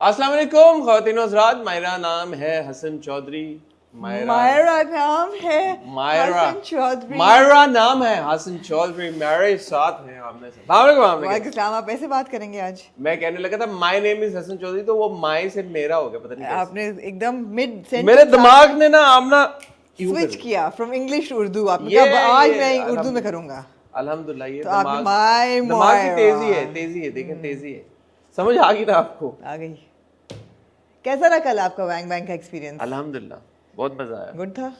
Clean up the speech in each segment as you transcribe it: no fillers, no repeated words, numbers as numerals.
अस्सलाम वालेकुम ख़वातीन व हज़रात, मेरा नाम है हसन चौधरी। मायरा नाम है हसन चौधरी। मायरा नाम है हसन चौधरी। मेरे साथ हैं आमने से। वालेकुम सलाम। आप ऐसे बात करेंगे आज? मैं कहने लगा था my name is Hasan Chaudhary, तो वो माय से मेरा हो गया, पता नहीं कैसे। आपने एकदम मिड सेंटेंस मेरे दिमाग ने ना आमना स्विच किया फ्रॉम इंग्लिश टू उर्दू। आपने कहा आज मैं उर्दू में करूंगा। अल्हम्दुलिल्लाह। ये तो दिमाग की तेजी है, देखें तेजी है। समझ आ गई ना आपको? आ गई। कैसा रहा कल आपका वैंग वैंग का एक्सपीरियंस? अल्हम्दुलिल्लाह बहुत मजा आया। गुड था।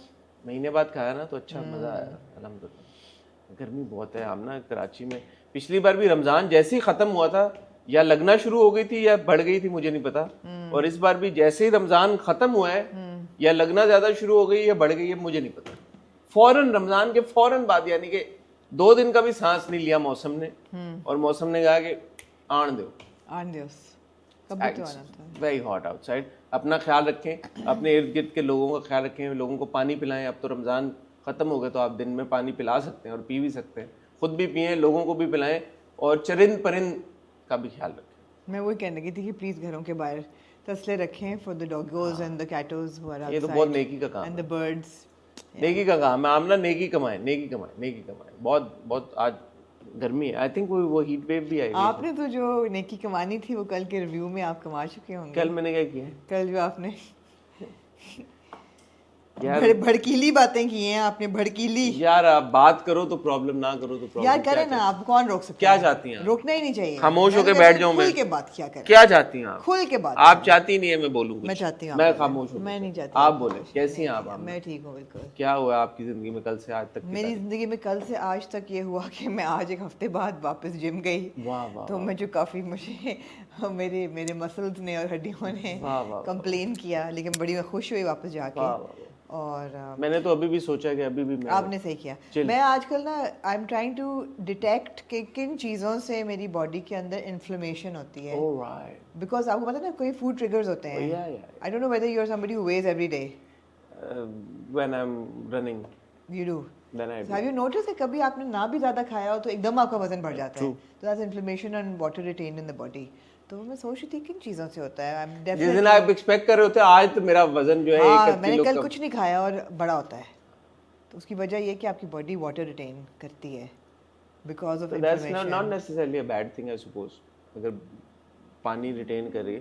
महीने बाद खाया ना तो अच्छा मजा आया अल्हम्दुलिल्लाह। गर्मी बहुत है आमना कराची में। पिछली बार भी रमजान जैसे ही खत्म हुआ था या लगना शुरू हो गई थी या बढ़ गई थी, मुझे नहीं पता। और इस बार भी जैसे ही रमजान खत्म हुआ है या लगना ज्यादा शुरू हो गई या बढ़ गई है, मुझे नहीं पता। फौरन रमजान के फौरन बाद, यानी कि 2 दिन का भी सांस नहीं लिया मौसम ने, और मौसम ने कहा कि आन दो। Very hot outside. अपना ख्याल रखें, अपने इर्द गिर्द के लोगों का ख्याल रखें, लोगों को पानी पिलाएं। अब तो रमज़ान ख़त्म हो गया तो आप दिन में पानी पिला सकते हैं और पी भी सकते हैं। खुद भी पिएं, लोगों को भी पिलाएं, और चरिंद परिंद का भी ख्याल रखें। मैं वही कहने लगी थी कि प्लीज़ घरों के बाहर तसले रखें for the doggos and the cattos who are outside. ये तो बहुत नेकी का काम है, एंड द बर्ड्स। नेकी का काम है। आमना नेकी कमाएं, नेकी कमाएं, नेकी कमाएं। बहुत बहुत आज गर्मी है। आई थिंक वो हीट वेव भी आई। आपने तो जो नेकी कमानी थी वो कल के रिव्यू में आप कमा चुके होंगे। कल मैंने क्या किया? कल जो आपने भड़कीली बातें की हैं आपने, भड़कीली। यार आप बात करो तो प्रॉब्लम, ना करो तो प्रॉब्लम। यार करें ना, आप कौन रोक सकते क्या हैं? चाहती हैं? रोकना ही नहीं चाहिए। खामोश होकर बैठ जाऊं मैं? खुल के बात क्या करें? क्या चाहती हैं आप? खुल के बात। आप चाहती नहीं है मैं बोलूं कुछ? मैं चाहती हूँ। मैं खामोश हूं। मैं नहीं चाहती। आप बोले कैसी हैं आप? मैं ठीक हूँ बिल्कुल। क्या हुआ आपकी जिंदगी में कल से आज तक? मेरी जिंदगी में कल से आज तक ये हुआ कि मैं आज एक हफ्ते बाद वापस जिम गई। वाह वाह। तो मैं जो काफी मुझे मेरे मेरे मसल्स ने और हड्डियों ने कंप्लेन किया, लेकिन बड़ी मैं खुश हुई वापस जाके। और मैंने तो अभी भी सोचा कि अभी भी मैं। आपने सही किया। मैं आजकल ना I am trying to detect कि किन चीज़ों से मेरी बॉडी के अंदर इन्फ्लेमेशन होती है। बिकॉज आपको पता है ना, कोई फूड ट्रिगर्स होते हैं। I don't know whether you are somebody who weighs every day. When I am running you do. Have you notice कि कभी आपने ना भी ज़्यादा खाया हो तो एकदम आपका वजन बढ़ जाता है? तो that's inflammation and water retained in the body. तो मैं सोच रही थी किन चीज़ों से होता है। जिस दिन आप एक्सपेक्ट कर रहे होते, आज तो मेरा वजन जो है मैंने कल कुछ नहीं खाया और बड़ा होता है। तो उसकी वजह ये कि आपकी बॉडी वाटर रिटेन करती है because of inflammation. That's not necessarily a bad thing I suppose. अगर पानी रिटेन करे,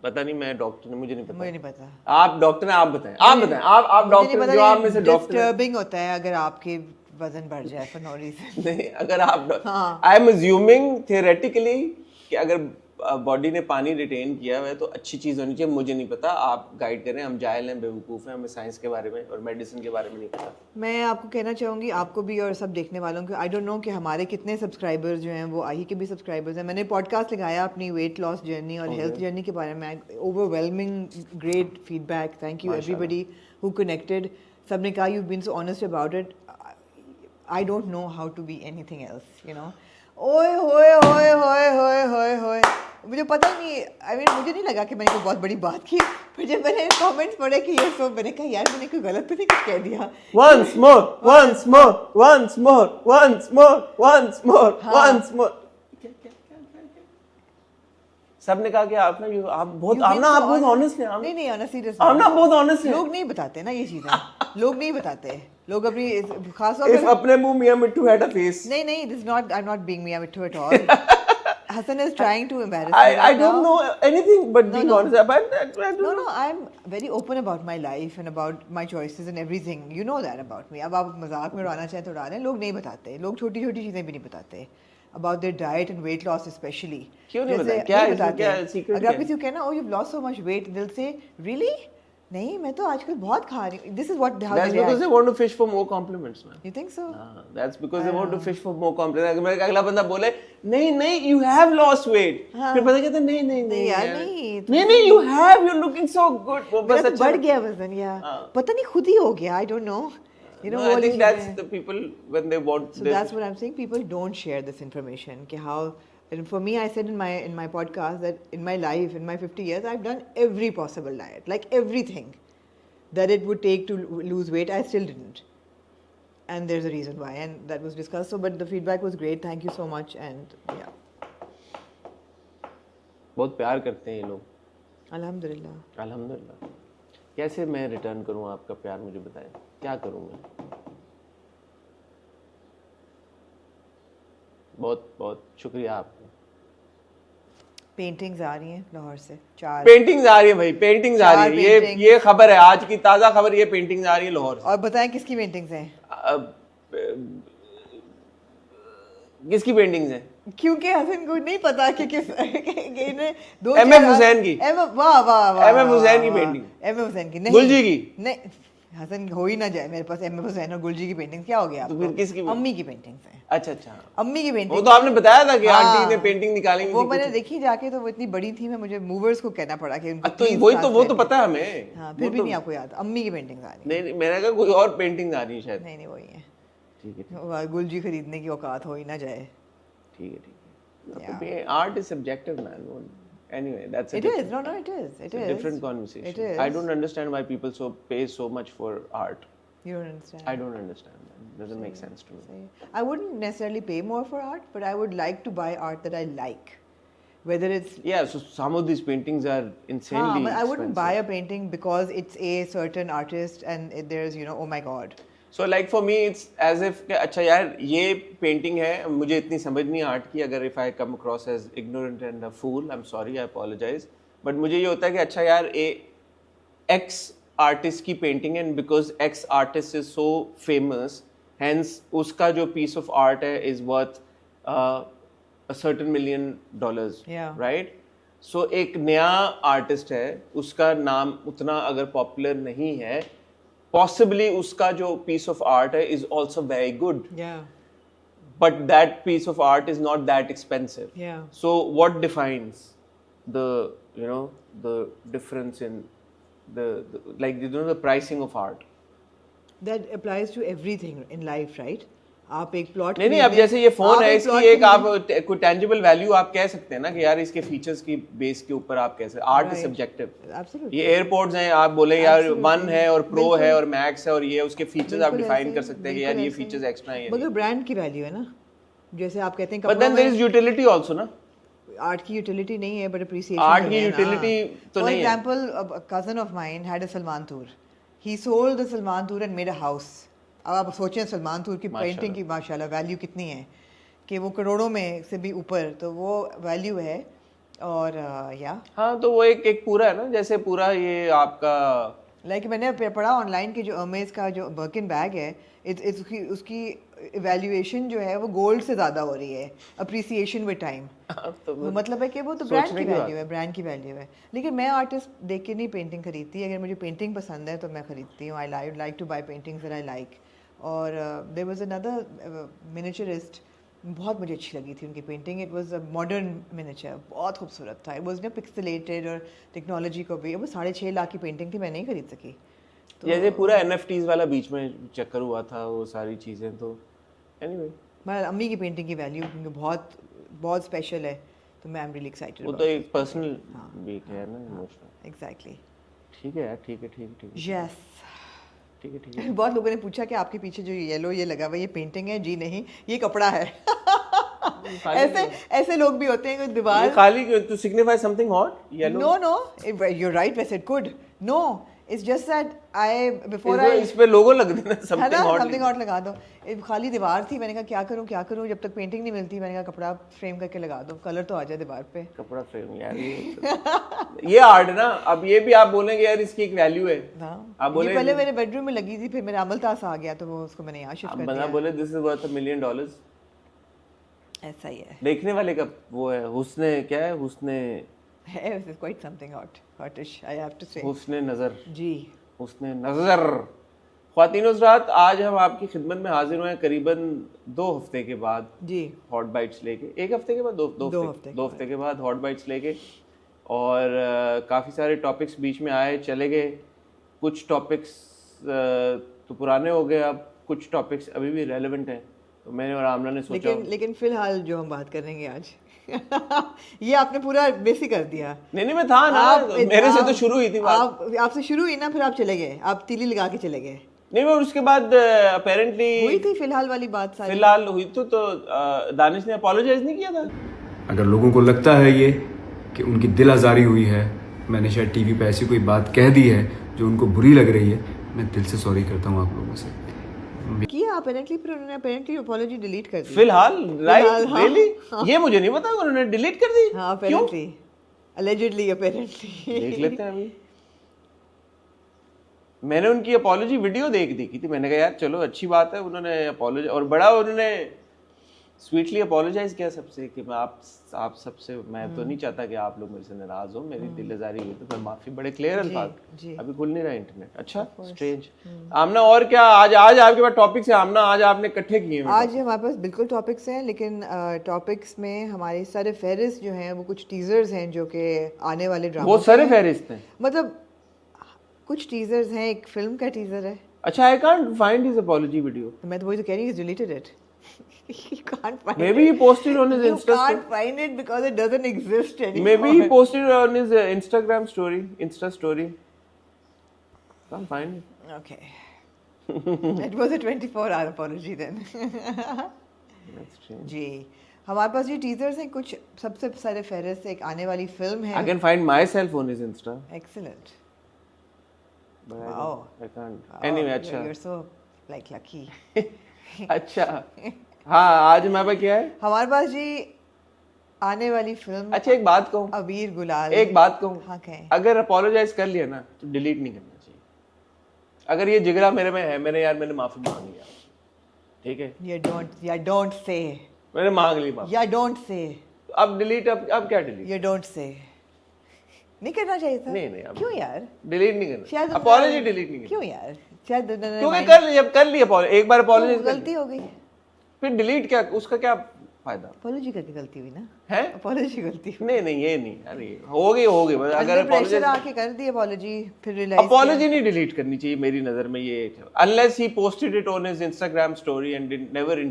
पता नहीं, मैं डॉक्टर ने, मुझे नहीं पता। आप डॉक्टर हैं, आप बताएं। आप डॉक्टर जो आप में से डॉक्टर। डिस्टर्बिंग होता है अगर आपके वजन बढ़ जाए फॉर नो रीजन। नहीं, अगर आप, आई एम अज्यूमिंग थियोरेटिकली कि अगर बॉडी ने पानी रिटेन किया है तो अच्छी चीज़ होनी चाहिए। मुझे नहीं पता, आप गाइड करें। हम जाहिल हैं, बेवकूफ़ हैं, हमें साइंस के बारे में और मेडिसिन के बारे में नहीं पता। मैं आपको कहना चाहूँगी, आपको भी और सब देखने वालों को, आई डोंट नो कि हमारे कितने सब्सक्राइबर्स जो हैं वो आही के भी सब्सक्राइबर्स हैं। मैंने पॉडकास्ट लगाया अपनी वेट लॉस जर्नी और हेल्थ जर्नी के बारे में। Overwhelming great feedback. Thank you everybody who connected. सब ने कहा you been so honest about it. I don't know how to be anything else, you know. ओए होए होए होए होए होए होए, मुझे पता नहीं, आई मीन मुझे नहीं लगा कि मैंने कोई बहुत बड़ी बात की, पर जब मैंने कमेंट्स पढ़े कि ये सब, मैंने कहा यार मैंने कोई गलत तो नहीं कुछ कह दिया। Once more, once more, once more, once more, once more, once more. सबने कहा कि आप ना आप बहुत ऑनेस्ट हैं। नहीं ऑनेस्ट सीरियस। आप ना बहुत ऑनेस्ट हैं। लोग नहीं बताते ना ये चीजें। लोग नहीं बताते। लोग अपनी खास तौर पे अपने मुंह मियां मिट्टू हैड अ फेस। नहीं this not, I am not being मियां मिट्टू at all. Hassan is trying to embarrass me. I don't know anything but being honest about that. No, I'm very open about my life and about my choices and everything. You know that about me. अब आप मजाक में उड़ाना चाहें तो उड़ा लें। लोग नहीं बताते। लोग छोटी छोटी चीज़ें भी नहीं बताते about their diet and weight loss especially. क्यों नहीं बताते? क्या secret? अगर आप किसी को कहना, oh you've lost so much weight, they'll say really? नहीं, मैं तो आजकल बहुत खा रही हूँ। This is what how That's because they want to fish for more compliments, man. You think so? That's because they want to fish for more compliments. अगर अगला बंदा बोले नहीं you have lost weight, फिर पता कहते नहीं यार नहीं you have, you're looking so good. वो बस अच्छा बढ़ गया वजन या पता नहीं खुद ही हो गया। I don't know. You know, I think that's the people when they want. So that's what I'm saying. People don't share this information. कि how. And for me, I said in my podcast that in my life, in my 50 years, I've done every possible diet, like everything that it would take to lose weight. I still didn't, and there's a reason why, and that was discussed. So, but the feedback was great. Thank you so much, and yeah. बहुत प्यार करते हैं ये लोग। अल्हम्दुलिल्लाह। अल्हम्दुलिल्लाह। कैसे मैं रिटर्न करूं आपका प्यार, मुझे बताएं, क्या करूं मैं? बहुत बहुत शुक्रिया आपका। पेंटिंग्स आ रही हैं लाहौर से, 4 पेंटिंग्स आ रही है भाई, पेंटिंग्स आ रही है। paintings। ये खबर है, आज की ताज़ा खबर, ये पेंटिंग्स आ रही है लाहौर से। और बताएं किसकी पेंटिंग्स हैं? अब, किसकी पेंटिंग्स हैं? क्योंकि हसन को नहीं पता कि किस कि इन्हें दो M.F. हुसैन की। वाह वाह वाह, M.F. हुसैन की पेंटिंग। M.F. हुसैन की नहीं, गुलजी की? नहीं, हसन हो ही ना जाए मेरे पास M.F. हुसैन और गुलजी की पेंटिंग्स। क्या हो गया तो आपको? फिर किसकी? अम्मी की पेंटिंग्स हैं। अच्छा अच्छा, अम्मी की वो पेंटिंग तो आपने बताया था कि हाँ, आंटी ने पेंटिंग निकाली हुई वो थी मैंने कुछ। देखी जाके, तो वो इतनी बड़ी थी, मैं मुझे मूवर्स को कहना पड़ा कि उनको तो please वही तो, वो translate तो पता है हमें। करें। हाँ, फिर वो भी तो- नहीं आपको याद? अम्मी की पेंटिंग्स आ रही नहीं, मैंने कहा कोई और पेंटिंग आ रही है शायद। नहीं नहीं वही है। ठीक है गुलजी खरीदने की औकात हो ही ना जाए। ठीक है। Art is subjective, man. Anyway, that's a It is, no, it is. it's a different conversation. It is. I don't understand why people pay so much for art. You don't understand. I don't understand. That doesn't make sense to me. I wouldn't necessarily pay more for art, but I would like to buy art that I like. Whether it's Yeah, so some of these paintings are insanely but I wouldn't expensive. buy a painting because it's a certain artist and there's, oh my god. So like for me it's as if कि अच्छा यार ये painting है, मुझे इतनी समझ नहीं art की, अगर if I come across as ignorant and a fool, I'm sorry, I apologize, but मुझे ये होता है कि अच्छा यार X आर्टिस्ट की पेंटिंग है, because X artist is so famous, hence उसका जो पीस ऑफ आर्ट है is worth a certain $1 million, Yeah. right? So एक नया आर्टिस्ट है, उसका नाम उतना अगर पॉपुलर नहीं है, possibly उसका जो piece of art है is also very good, Yeah. but that piece of art is not that expensive. Yeah. So what defines the the difference in the like the pricing of art? That applies to everything in life, right? आप एक plot नहीं अब जैसे ये phone है, इसकी एक आप कोई टेंजिबल वैल्यू आप कह सकते हैं ना कि यार इसके फीचर्स की बेस के ऊपर आप कैसे, आर्ट इज सब्जेक्टिव। ये एयरपोर्ट्स हैं, आप बोले यार 1 है और प्रो है और मैक्स है और ये उसके फीचर्स आप डिफाइन कर सकते हैं कि यार ये फीचर्स एक्स्ट्रा हैं, मगर ब्रांड की वैल्यू है ना, जैसे आप कहते हैं but then there is utility also ना। आर्ट की यूटिलिटी नहीं है, बट अप्रिसिएशन आर्ट की यूटिलिटी तो नहीं है। For example, a cousin of mine had a Salman tour. He sold the Salman tour and made a house. अब आप सोचें सलमान तूर की पेंटिंग की माशाल्लाह वैल्यू कितनी है कि वो करोड़ों में से भी ऊपर, तो वो वैल्यू है। और या हाँ, तो वो एक पूरा है ना, जैसे पूरा ये आपका लाइक मैंने पढ़ा ऑनलाइन कि जो अमेज का जो बर्किन बैग है, उसकी इवैल्यूएशन जो है वो गोल्ड से ज़्यादा हो रही है, अप्रिसिएशन विद टाइम। तो मतलब है कि वो तो ब्रांड की वैल्यू है, ब्रांड की वैल्यू है। लेकिन मैं आर्टिस्ट देख के नहीं पेंटिंग खरीदती, अगर मुझे पेंटिंग पसंद है तो मैं खरीदती हूँ। I like to buy paintings that I like. और देयर वाज अनदर मिनिचरिस्ट, बहुत मुझे अच्छी लगी थी उनकी painting. It was a modern miniature, बहुत खूबसूरत था। इट वाज ना पिक्सेलेटेड और टेक्नोलॉजी को भी, वो 6.5 लाख की पेंटिंग थी, मैं नहीं खरीद सकी। तो जैसे पूरा NFTs वाला बीच में चक्कर हुआ था, वो सारी चीज़ें। तो एनीवे मैं अम्मी की पेंटिंग की वैल्यू क्योंकि बहुत बहुत स्पेशल है, तो मैं आई एम रियली एक्साइटेड। वो तो एक पर्सनल भी है ना, इमोशनल। एग्जैक्टली। ठीक है यार, ठीक है यस, ठीक है। बहुत लोगों ने पूछा कि आपके पीछे जो येलो ये लगा हुआ ये पेंटिंग है? जी नहीं, ये कपड़ा है। ऐसे लोग भी होते हैं, कोई दीवार ये खाली to signify something hot, yellow? No, you're right, वैसे it could. No, it's just that इस पे लोगो लग देना, something hot लगा दो। खाली दीवार थी, मैंने कहा क्या करूं जब तक पेंटिंग नहीं मिलती। मैंने कहा कपड़ा फ्रेम करके लगा दो, कलर तो आ जाए दीवार पे। कपड़ा फ्रेम यार, ये आर्ट है ना। अब ये भी आप बोलेंगे यार इसकी एक वैल्यू है। आप बोले पहले मेरे बेडरूम में लगी थी, फिर मेरा अमल तास आ गया तो वो उसको मैंने यहाँ शिफ्ट कर दिया। बंदा बोले दिस इज वर्थ $1 million, ऐसा ही है। देखने वाले का वो है हुस्ने, क्या है हुस्ने है, this is quite something hotish, I have to say। हुस्ने नजर जी, हुस्ने नजर। ख्वातीनो हज़रात, आज हम आपकी खिदमत में हाजिर हुए हैं करीबन 2 हफ्ते के बाद जी, हॉट बाइट्स लेके। 1 हफ्ते के बाद, 2 हफ्ते के बाद हॉट बाइट्स लेके। और काफ़ी सारे टॉपिक्स बीच में आए चले गए। कुछ टॉपिक्स तो पुराने हो गए, अब कुछ टॉपिक्स अभी भी रेलेवेंट हैं। तो मैंने और आमना ने सोचा, लेकिन फिलहाल जो हम बात करेंगे आज ये आपने पूरा बेसिक कर दिया। नहीं मैं था ना, मेरे से तो शुरू हुई थी बात। आपसे शुरू हुई ना, फिर आप चले गए, आप तीली लगा के चले गए। नहीं मैं उसके बाद अपेरेंटली हुई थी फिलहाल वाली बात सारी। फिलहाल हुई तो दानिश ने अपोलोजाइज नहीं किया था। अगर लोगों को लगता है ये कि उनकी दिल आज़ारी हुई है, मैंने शायद टीवी पे ऐसी कोई बात कह दी है जो उनको बुरी लग रही है, मैं दिल से सॉरी करता हूँ आप लोगों से। किया अपेरेंटली, फिर उन्होंने अपेरेंटली अपॉलॉजी डिलीट कर दी। फिलहाल राइट, हाँ। रियली ये मुझे नहीं पता, उन्होंने डिलीट कर दी। हाँ क्यों? Apparently, allegedly apparently. देख लेते हैं अभी। मैंने उनकी अपॉलॉजी वीडियो देखी थी, मैंने कहा यार चलो अच्छी बात है, उन्होंने अपॉलॉजी और बड़ा उन्होंने स्वीटली अपॉलोजाइज किया सबसे कि मैं आप सबसे, मैं तो नहीं चाहता कि आप लोग मेरे से नाराज हो, मेरी दिलजारी हुई तो मैं माफी, बड़े क्लियर अल्फाज, अभी खुल नहीं रहा इंटरनेट। अच्छा स्ट्रेंज। आमना और क्या आज आपके पास टॉपिक्स है आमना, आज आपने इकट्ठे किए हैं? आज हमारे पास बिल्कुल टॉपिक्स हैं, लेकिन टॉपिक्स में हमारे सारे फहरिस्त जो हैं वो कुछ टीजर्स हैं जो कि आने वाले ड्रामा, वो सारे फहरिस्त हैं, मतलब कुछ टीजर्स हैं, एक फिल्म का टीजर है। अच्छा, I can't find his apology video. मैं तो वही तो कह रही हूँ, deleted it. You can't find Maybe it. he posted on his You Insta can't find it because it doesn't exist anymore. Maybe he posted on his Instagram story, Insta story. Can't find it. Okay. It was a 24-hour apology then. That's strange. जी, हमारे पास ये teasers हैं कुछ, सबसे सारे फहरिस्त एक आने वाली फिल्म है। I can find myself on his Insta. Excellent. But Wow. I can't. Anyway, Oh, अच्छा. You're so like lucky. अच्छा, हाँ आज हमारे पास क्या है? हमारे पास जी आने वाली फिल्म। अच्छा एक बात कहूँ, अबीर गुलाल। एक बात कहूँ, हाँ कहें। अगर अपोलोजाइज कर लिया ना तो डिलीट नहीं करना चाहिए। अगर ये जिगरा मेरे में है, मैंने माफी मांग लिया, ठीक है? You don't say. मैंने मांग ली माफी। You don't say. अब डिलीट, अब क्या डिलीट? You don't say. नहीं करना चाहिए था। नहीं अब क्यों यार? डिलीट नहीं करना, शायद अपॉलॉजी डिलीट नहीं करना। क्यों यार? शायद क्योंकि कर ली एक बार अपॉलॉजी, गलती हो गई, फिर डिलीट क्या, उसका क्या फायदा? अपॉलॉजी करके गलती हुई ना, है अपॉलॉजी गलती हुई। नहीं ये नहीं, अरे हो गई बस। अगर प्रेशर आके कर दी अपॉलॉजी, फिर रियलाइज अपॉलॉजी नहीं डिलीट करनी चाहिए मेरी नजर में, ये unless he posted it on his Instagram story and never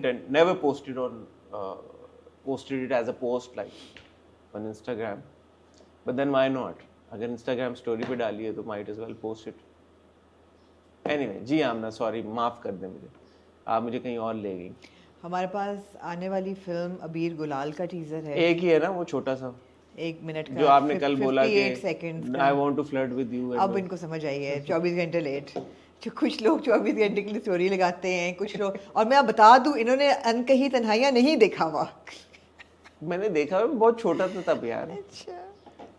posted it as a post like on Instagram, but then why not? अगर इंस्टाग्राम स्टोरी पे डाली है तो might as well post it. Anyway, जी आमना सॉरी, माफ कर दें मुझे, आप मुझे कहीं और ले गई। हमारे पास आने वाली फिल्म अबीर गुलाल का टीजर है, एक ही है ना वो छोटा सा, 1 मिनट का, जो आपने कल बोला कि 58 seconds I want to flirt with you, अब इनको समझ आई है। 24 घंटे लेट, जो कुछ लोग 24 घंटे के लिए स्टोरी लगाते हैं, कुछ लोग, और मैं आप बता दूं इन्होंने अनकही तन्हाइयां नहीं देखा हुआ। मैंने देखा, मैं बहुत छोटा था तब यार। अच्छा,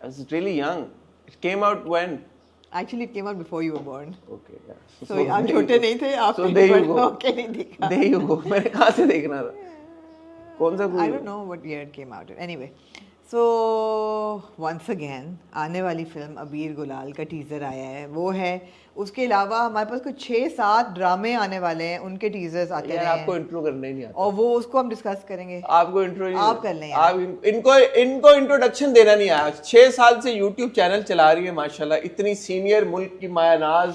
I was really young. It came out when? Actually it came out before you were born. Okay, yeah. So आप छोटे नहीं थे, आप So there you go. Okay, नहीं देखा। There you go. मैंने कहाँ से देखना था? कौन सा I don't know what year it came out. Anyway, so once again आने वाली फिल्म अबीर गुलाल का टीजर आया है, वो है। उसके अलावा हमारे पास कुछ 6-7 ड्रामे आने वाले हैं, उनके टीजर्स आते हैं। आपको इंट्रो करना ही नहीं आता, और वो उसको हम डिस्कस करेंगे। आपको इंट्रो आप कर लें। आप इनको इंट्रोडक्शन देना नहीं आया। 6 साल से यूट्यूब चैनल चला रही है माशाल्लाह, इतनी सीनियर मुल्क की मायानाज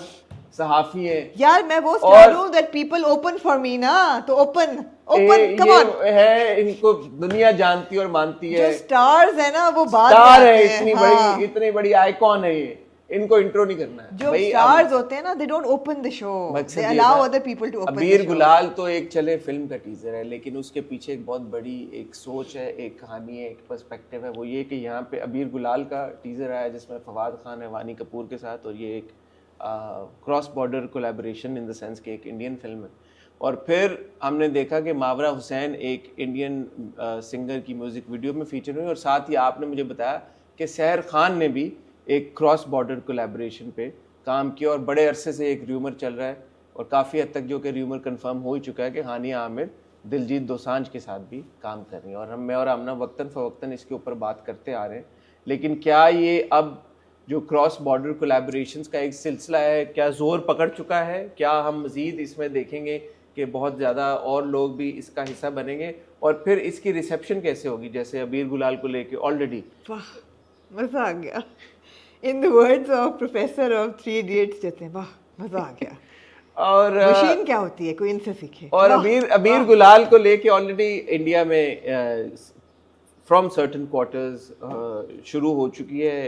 सहाफी है यार। मैं वो स्टार हूं that people open for me ना, तो ओपन कम ऑन है, इनको दुनिया जानती और मानती है। जो स्टार्स है ना वो बात स्टार है, हाँ। इतनी बड़ी आइकॉन है ये, इनको इंट्रो नहीं करना है। जो स्टार्स होते हैं ना, they don't open the show, they allow other people to open. Abir Gulaal तो एक चले फिल्म का टीजर है, लेकिन उसके पीछे एक बहुत बड़ी एक सोच है, एक कहानी है, एक पर्सपेक्टिव है। वो ये कि यहाँ पे अबीर गुलाल का टीजर आया जिसमें फवाद खान है वानी कपूर के साथ, और ये एक cross border collaboration in the sense कि एक इंडियन फिल्म है। और फिर हमने देखा कि मावरा हुसैन एक इंडियन सिंगर की म्यूजिक वीडियो में फीचर हुई, और साथ ही आपने मुझे बताया कि सहर खान ने भी एक क्रॉस बॉर्डर कोलैबोरेशन पे काम किया, और बड़े अरसे से एक र्यूमर चल रहा है, और काफ़ी हद तक जो कि र्यूमर कंफर्म हो ही चुका है कि हानिया आमिर दिलजीत दोसांझ के साथ भी काम कर रही हैं। और मैं और आमना वक्तन फ़वक्तन इसके ऊपर बात करते आ रहे हैं, लेकिन क्या ये अब जो क्रॉस बॉर्डर कोलैबोरेशंस का एक सिलसिला है, क्या ज़ोर पकड़ चुका है? क्या हम मज़ीद इसमें देखेंगे कि बहुत ज़्यादा और लोग भी इसका हिस्सा बनेंगे, और फिर इसकी रिसेप्शन कैसे होगी? जैसे अबीर गुलाल को लेके ऑलरेडी मजा आ गया, in the words of professor of 3 idiots कहते हैं, वाह मजा आ गया। और मशीन क्या होती है, कोई इनसे सीखे। और अबीर गुलाल को लेके ऑलरेडी इंडिया में फ्रॉम सर्टेन क्वार्टर्स शुरू हो चुकी है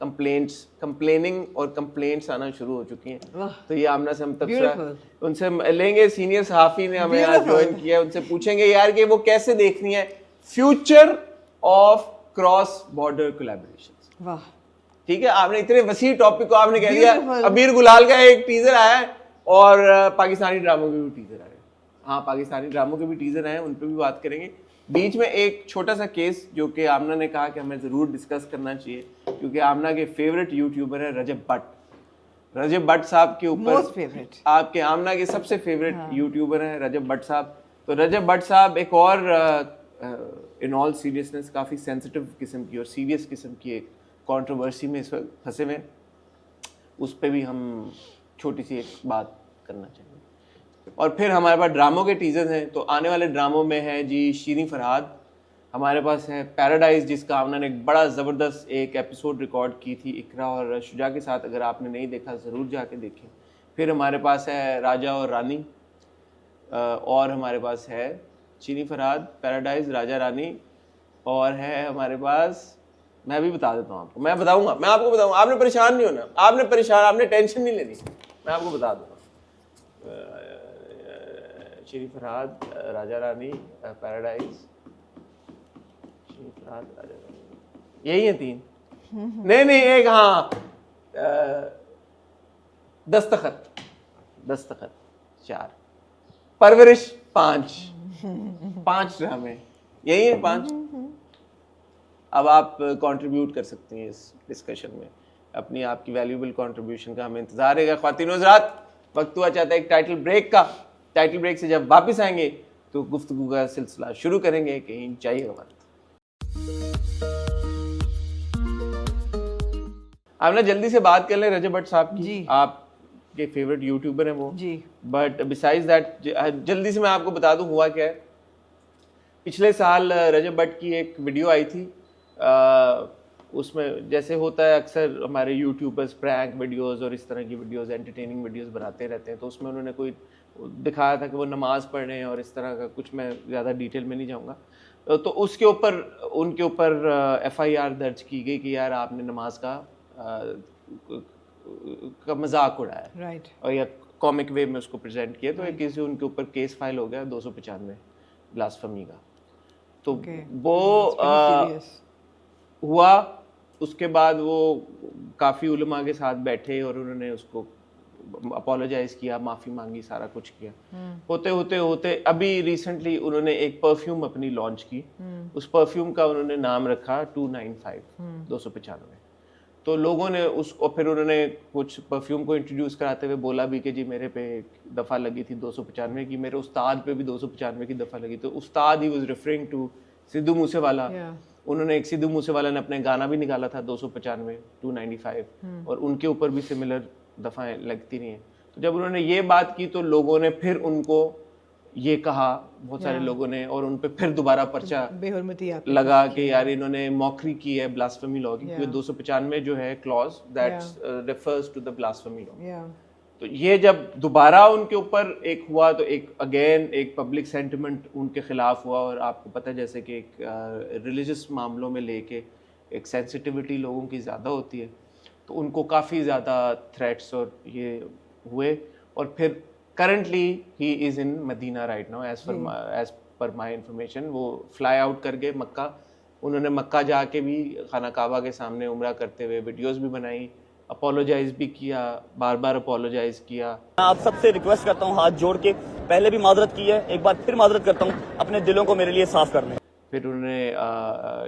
कंप्लेनिंग और कंप्लेंट्स आना शुरू हो चुकी हैं। तो ये आमना से हम तबसरा उनसे लेंगे, सीनियर सहाफ़ी ने हमें आज ज्वाइन किया, उनसे पूछेंगे यार कि वो कैसे देखनी है future of cross border collaborations. वाह, ठीक है, आपने इतने वसी टॉपिक को आपने कह दिया। Beautiful. अबीर गुलाल का एक टीजर आया है और पाकिस्तानी ड्रामों के भी टीजर आए। हाँ, पाकिस्तानी ड्रामों के भी टीजर आए, उन पर भी बात करेंगे। बीच में एक छोटा सा केस जो कि आमना ने कहा कि हमें जरूर डिस्कस करना चाहिए, क्योंकि आमना के फेवरेट यूट्यूबर है रजब भट्ट। रजब भट्ट साहब के ऊपर मोस्ट फेवरेट, आपके आमना के सबसे फेवरेट यूट्यूबर हैं रजब भट्ट साहब। तो रजब भट्ट साहब एक और इन ऑल सीरियसनेस काफ़ी सेंसिटिव किस्म की और सीरियस किस्म की एक कंट्रोवर्सी में इस वक्त फंसे हुए, उस पर भी हम छोटी सी एक बात करना चाहेंगे। और फिर हमारे पास ड्रामों के टीजर्स हैं। तो आने वाले ड्रामों में है जी शीरीन फरहाद, हमारे पास है पैराडाइज, जिसका आमना ने एक बड़ा ज़बरदस्त एक एपिसोड रिकॉर्ड की थी इकरा और शुजा के साथ। अगर आपने नहीं देखा ज़रूर जाके देखें। फिर हमारे पास है राजा और रानी, और हमारे पास है शीरीन फरहाद, पैराडाइज, राजा रानी, और है हमारे पास, मैं भी बता देता हूँ आपको, मैं बताऊंगा, मैं आपको बताऊंगा, आपने परेशान नहीं होना, आपने टेंशन नहीं लेनी, मैं आपको बता दूंगा। शीरीन फरहाद, राजा रानी, पैराडाइज, शीरीन फरहाद, राजा रानी, यही है 3। नहीं एक, हाँ, दस्तखत 4, परवरिश 5 ड्रामे, यही है 5। अब आप कंट्रीब्यूट कर सकती हैं इस डिस्कशन में, अपनी आपकी वैल्यूएबल कंट्रीब्यूशन का हमें इंतजार रहेगा। ख्वातीन और हज़रात, वक्त हुआ चाहता है एक टाइटल ब्रेक का। टाइटल ब्रेक से जब वापस आएंगे तो गुफ्तगू का सिलसिला शुरू करेंगे, कहीं चाहिए मत। आप ना जल्दी से बात कर लें रजब भट्ट साहब की, आपके फेवरेट यूट्यूबर हैं वो जी। बट बिसाइड्स दैट जल्दी से मैं आपको बता दूं हुआ क्या है। पिछले साल रजब भट्ट की एक वीडियो आई थी, उसमें जैसे होता है अक्सर हमारे यूट्यूबर्स प्रैंक वीडियोस और इस तरह की वीडियोस, एंटरटेनिंग वीडियोस बनाते रहते हैं। तो उसमें उन्होंने कोई दिखाया था कि वो नमाज़ पढ़ रहे हैं और इस तरह का कुछ, मैं ज़्यादा डिटेल में नहीं जाऊँगा। तो उसके ऊपर उनके ऊपर FIR दर्ज की गई कि यार आपने नमाज का मजाक उड़ाया, राइट, और या कॉमिक वे में उसको प्रेजेंट किया। तो किसी उनके ऊपर केस फाइल हो गया 295 ब्लास्फेमी का। तो वो हुआ, उसके बाद वो काफ़ी उलमा के साथ बैठे और उन्होंने उसको अपोलोजाइज किया, माफ़ी मांगी, सारा कुछ किया। होते अभी रिसेंटली उन्होंने एक परफ्यूम अपनी लॉन्च की। उस परफ्यूम का उन्होंने नाम रखा 295। तो लोगों ने उसको, फिर उन्होंने कुछ परफ्यूम को इंट्रोड्यूस कराते हुए बोला भी कि जी मेरे पे एक दफ़ा लगी थी 295 की, मेरे उस्ताद पे भी 295 की दफ़ा लगी। तो उस्ताद he was referring to Sidhu Moosewala. उन्होंने एक सिद्धू मूसेवाला ने अपने गाना भी निकाला था 295, 295, और उनके ऊपर भी सिमिलर दफ़ाएं लगती रही हैं। तो जब उन्होंने ये बात की तो लोगों ने फिर उनको ये कहा, बहुत सारे लोगों ने, और उन पे फिर दोबारा पर्चा लगा कि यार इन्होंने मॉकरी की है ब्लास्फेमी लॉ की, क्योंकि 295 जो है clause that refers to the blasphemy law. तो ये जब दोबारा उनके ऊपर एक हुआ तो एक अगेन एक पब्लिक सेंटिमेंट उनके खिलाफ हुआ। और आपको पता है जैसे कि एक रिलीजियस मामलों में लेके एक सेंसिटिविटी लोगों की ज़्यादा होती है, तो उनको काफ़ी ज़्यादा थ्रेट्स और ये हुए। और फिर currently he is in Medina right now as per my information. वो फ्लाई आउट कर गए मक्का। उन्होंने मक्का जाके भी खाना काबा के सामने उम्रा करते हुए वीडियोस भी बनाई, अपोलोजाइज भी किया, बार बार अपोलोजाइज किया। मैं आप सबसे रिक्वेस्ट करता हूँ हाथ जोड़ के, पहले भी माजरत की है, एक बार फिर माजरत करता हूँ, अपने दिलों को मेरे लिए साफ कर लें। फिर उन्होंने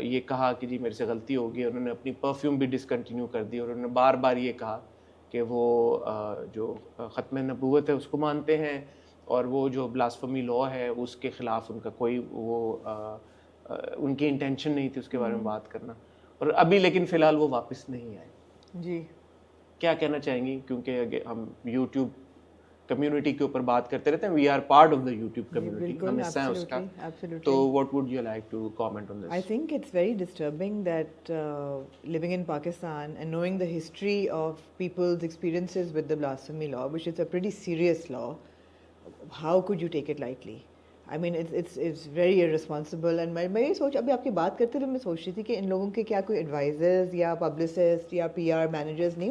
ये कहा कि जी मेरे से गलती हो गई। उन्होंने अपनी परफ्यूम भी डिसकंटिन्यू कर दी और उन्होंने बार बार ये कहा कि वो जो ख़त्म नबूवत है उसको मानते हैं और वो जो ब्लास्फेमी लॉ है उसके ख़िलाफ़ उनका कोई वो उनकी इंटेंशन नहीं थी उसके बारे में बात करना। और अभी लेकिन फ़िलहाल वो वापस नहीं आए जी। क्या कहना चाहेंगी, क्योंकि हम यूट्यूब कम्युनिटी के ऊपर बात करते रहते हैं, we are part of the YouTube community, हम हिस्सा हैं उसका। तो what would you like to comment on this? I think it's very disturbing that living in Pakistan and knowing the history of people's experiences with the blasphemy law which is a pretty serious law, how could you take it lightly? I mean it's very irresponsible. And मैं ये सोच, अभी आपकी बात करते हुए मैं सोच रही थी कि इन लोगों के क्या कोई एडवाइजर्स या पब्लिसिस्ट या PR मैनेजर्स नहीं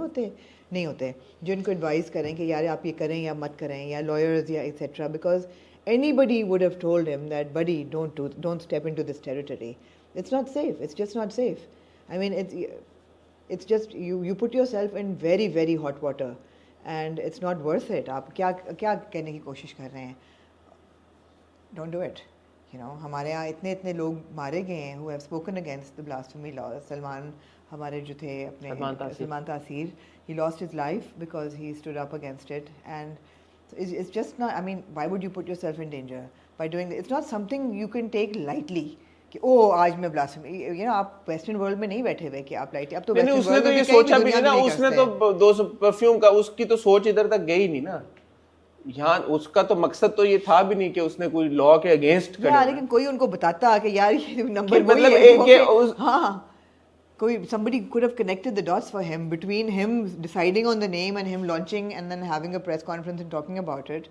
होते जो इनको एडवाइस करें कि यार आप ये करें या मत करें, या लॉयर्स या etcetera, because anybody would have told him that buddy don't step into this territory. It's not safe. It's just not safe. I mean, it's just you put yourself in very very hot water, and it's not worth it. आप क्या कहने की कोशिश कर रहे हैं? Don't do it. You know, हमारे यहाँ इतने लोग मारे गए हैं who have spoken against the blasphemy law. Salman हमारे जो थे अपने सलमान तासीर, he lost his life because he stood up against it, and it's just not. I mean, why would you put yourself in danger by doing that? It's not something you can take lightly. कि ओ आज मैं blasphemy, you know, आप western world में नहीं बैठे हुए कि आप लाइटली, अब तो नहीं, उसने तो ये सोचा भी नहीं ना, उसने तो 200 परफ्यूम का, उसकी तो सोच इधर तक गई नहीं ना। यहाँ उसका तो मकसद तो ये था भी नहीं कि उसने कोई लॉ के अगेंस्ट करे, लेकिन कोई उनको बताता कि यार ये नंबर मतलब कोई somebody could have connected the dots for him between him deciding on the name and him launching and then having a press conference and talking about it.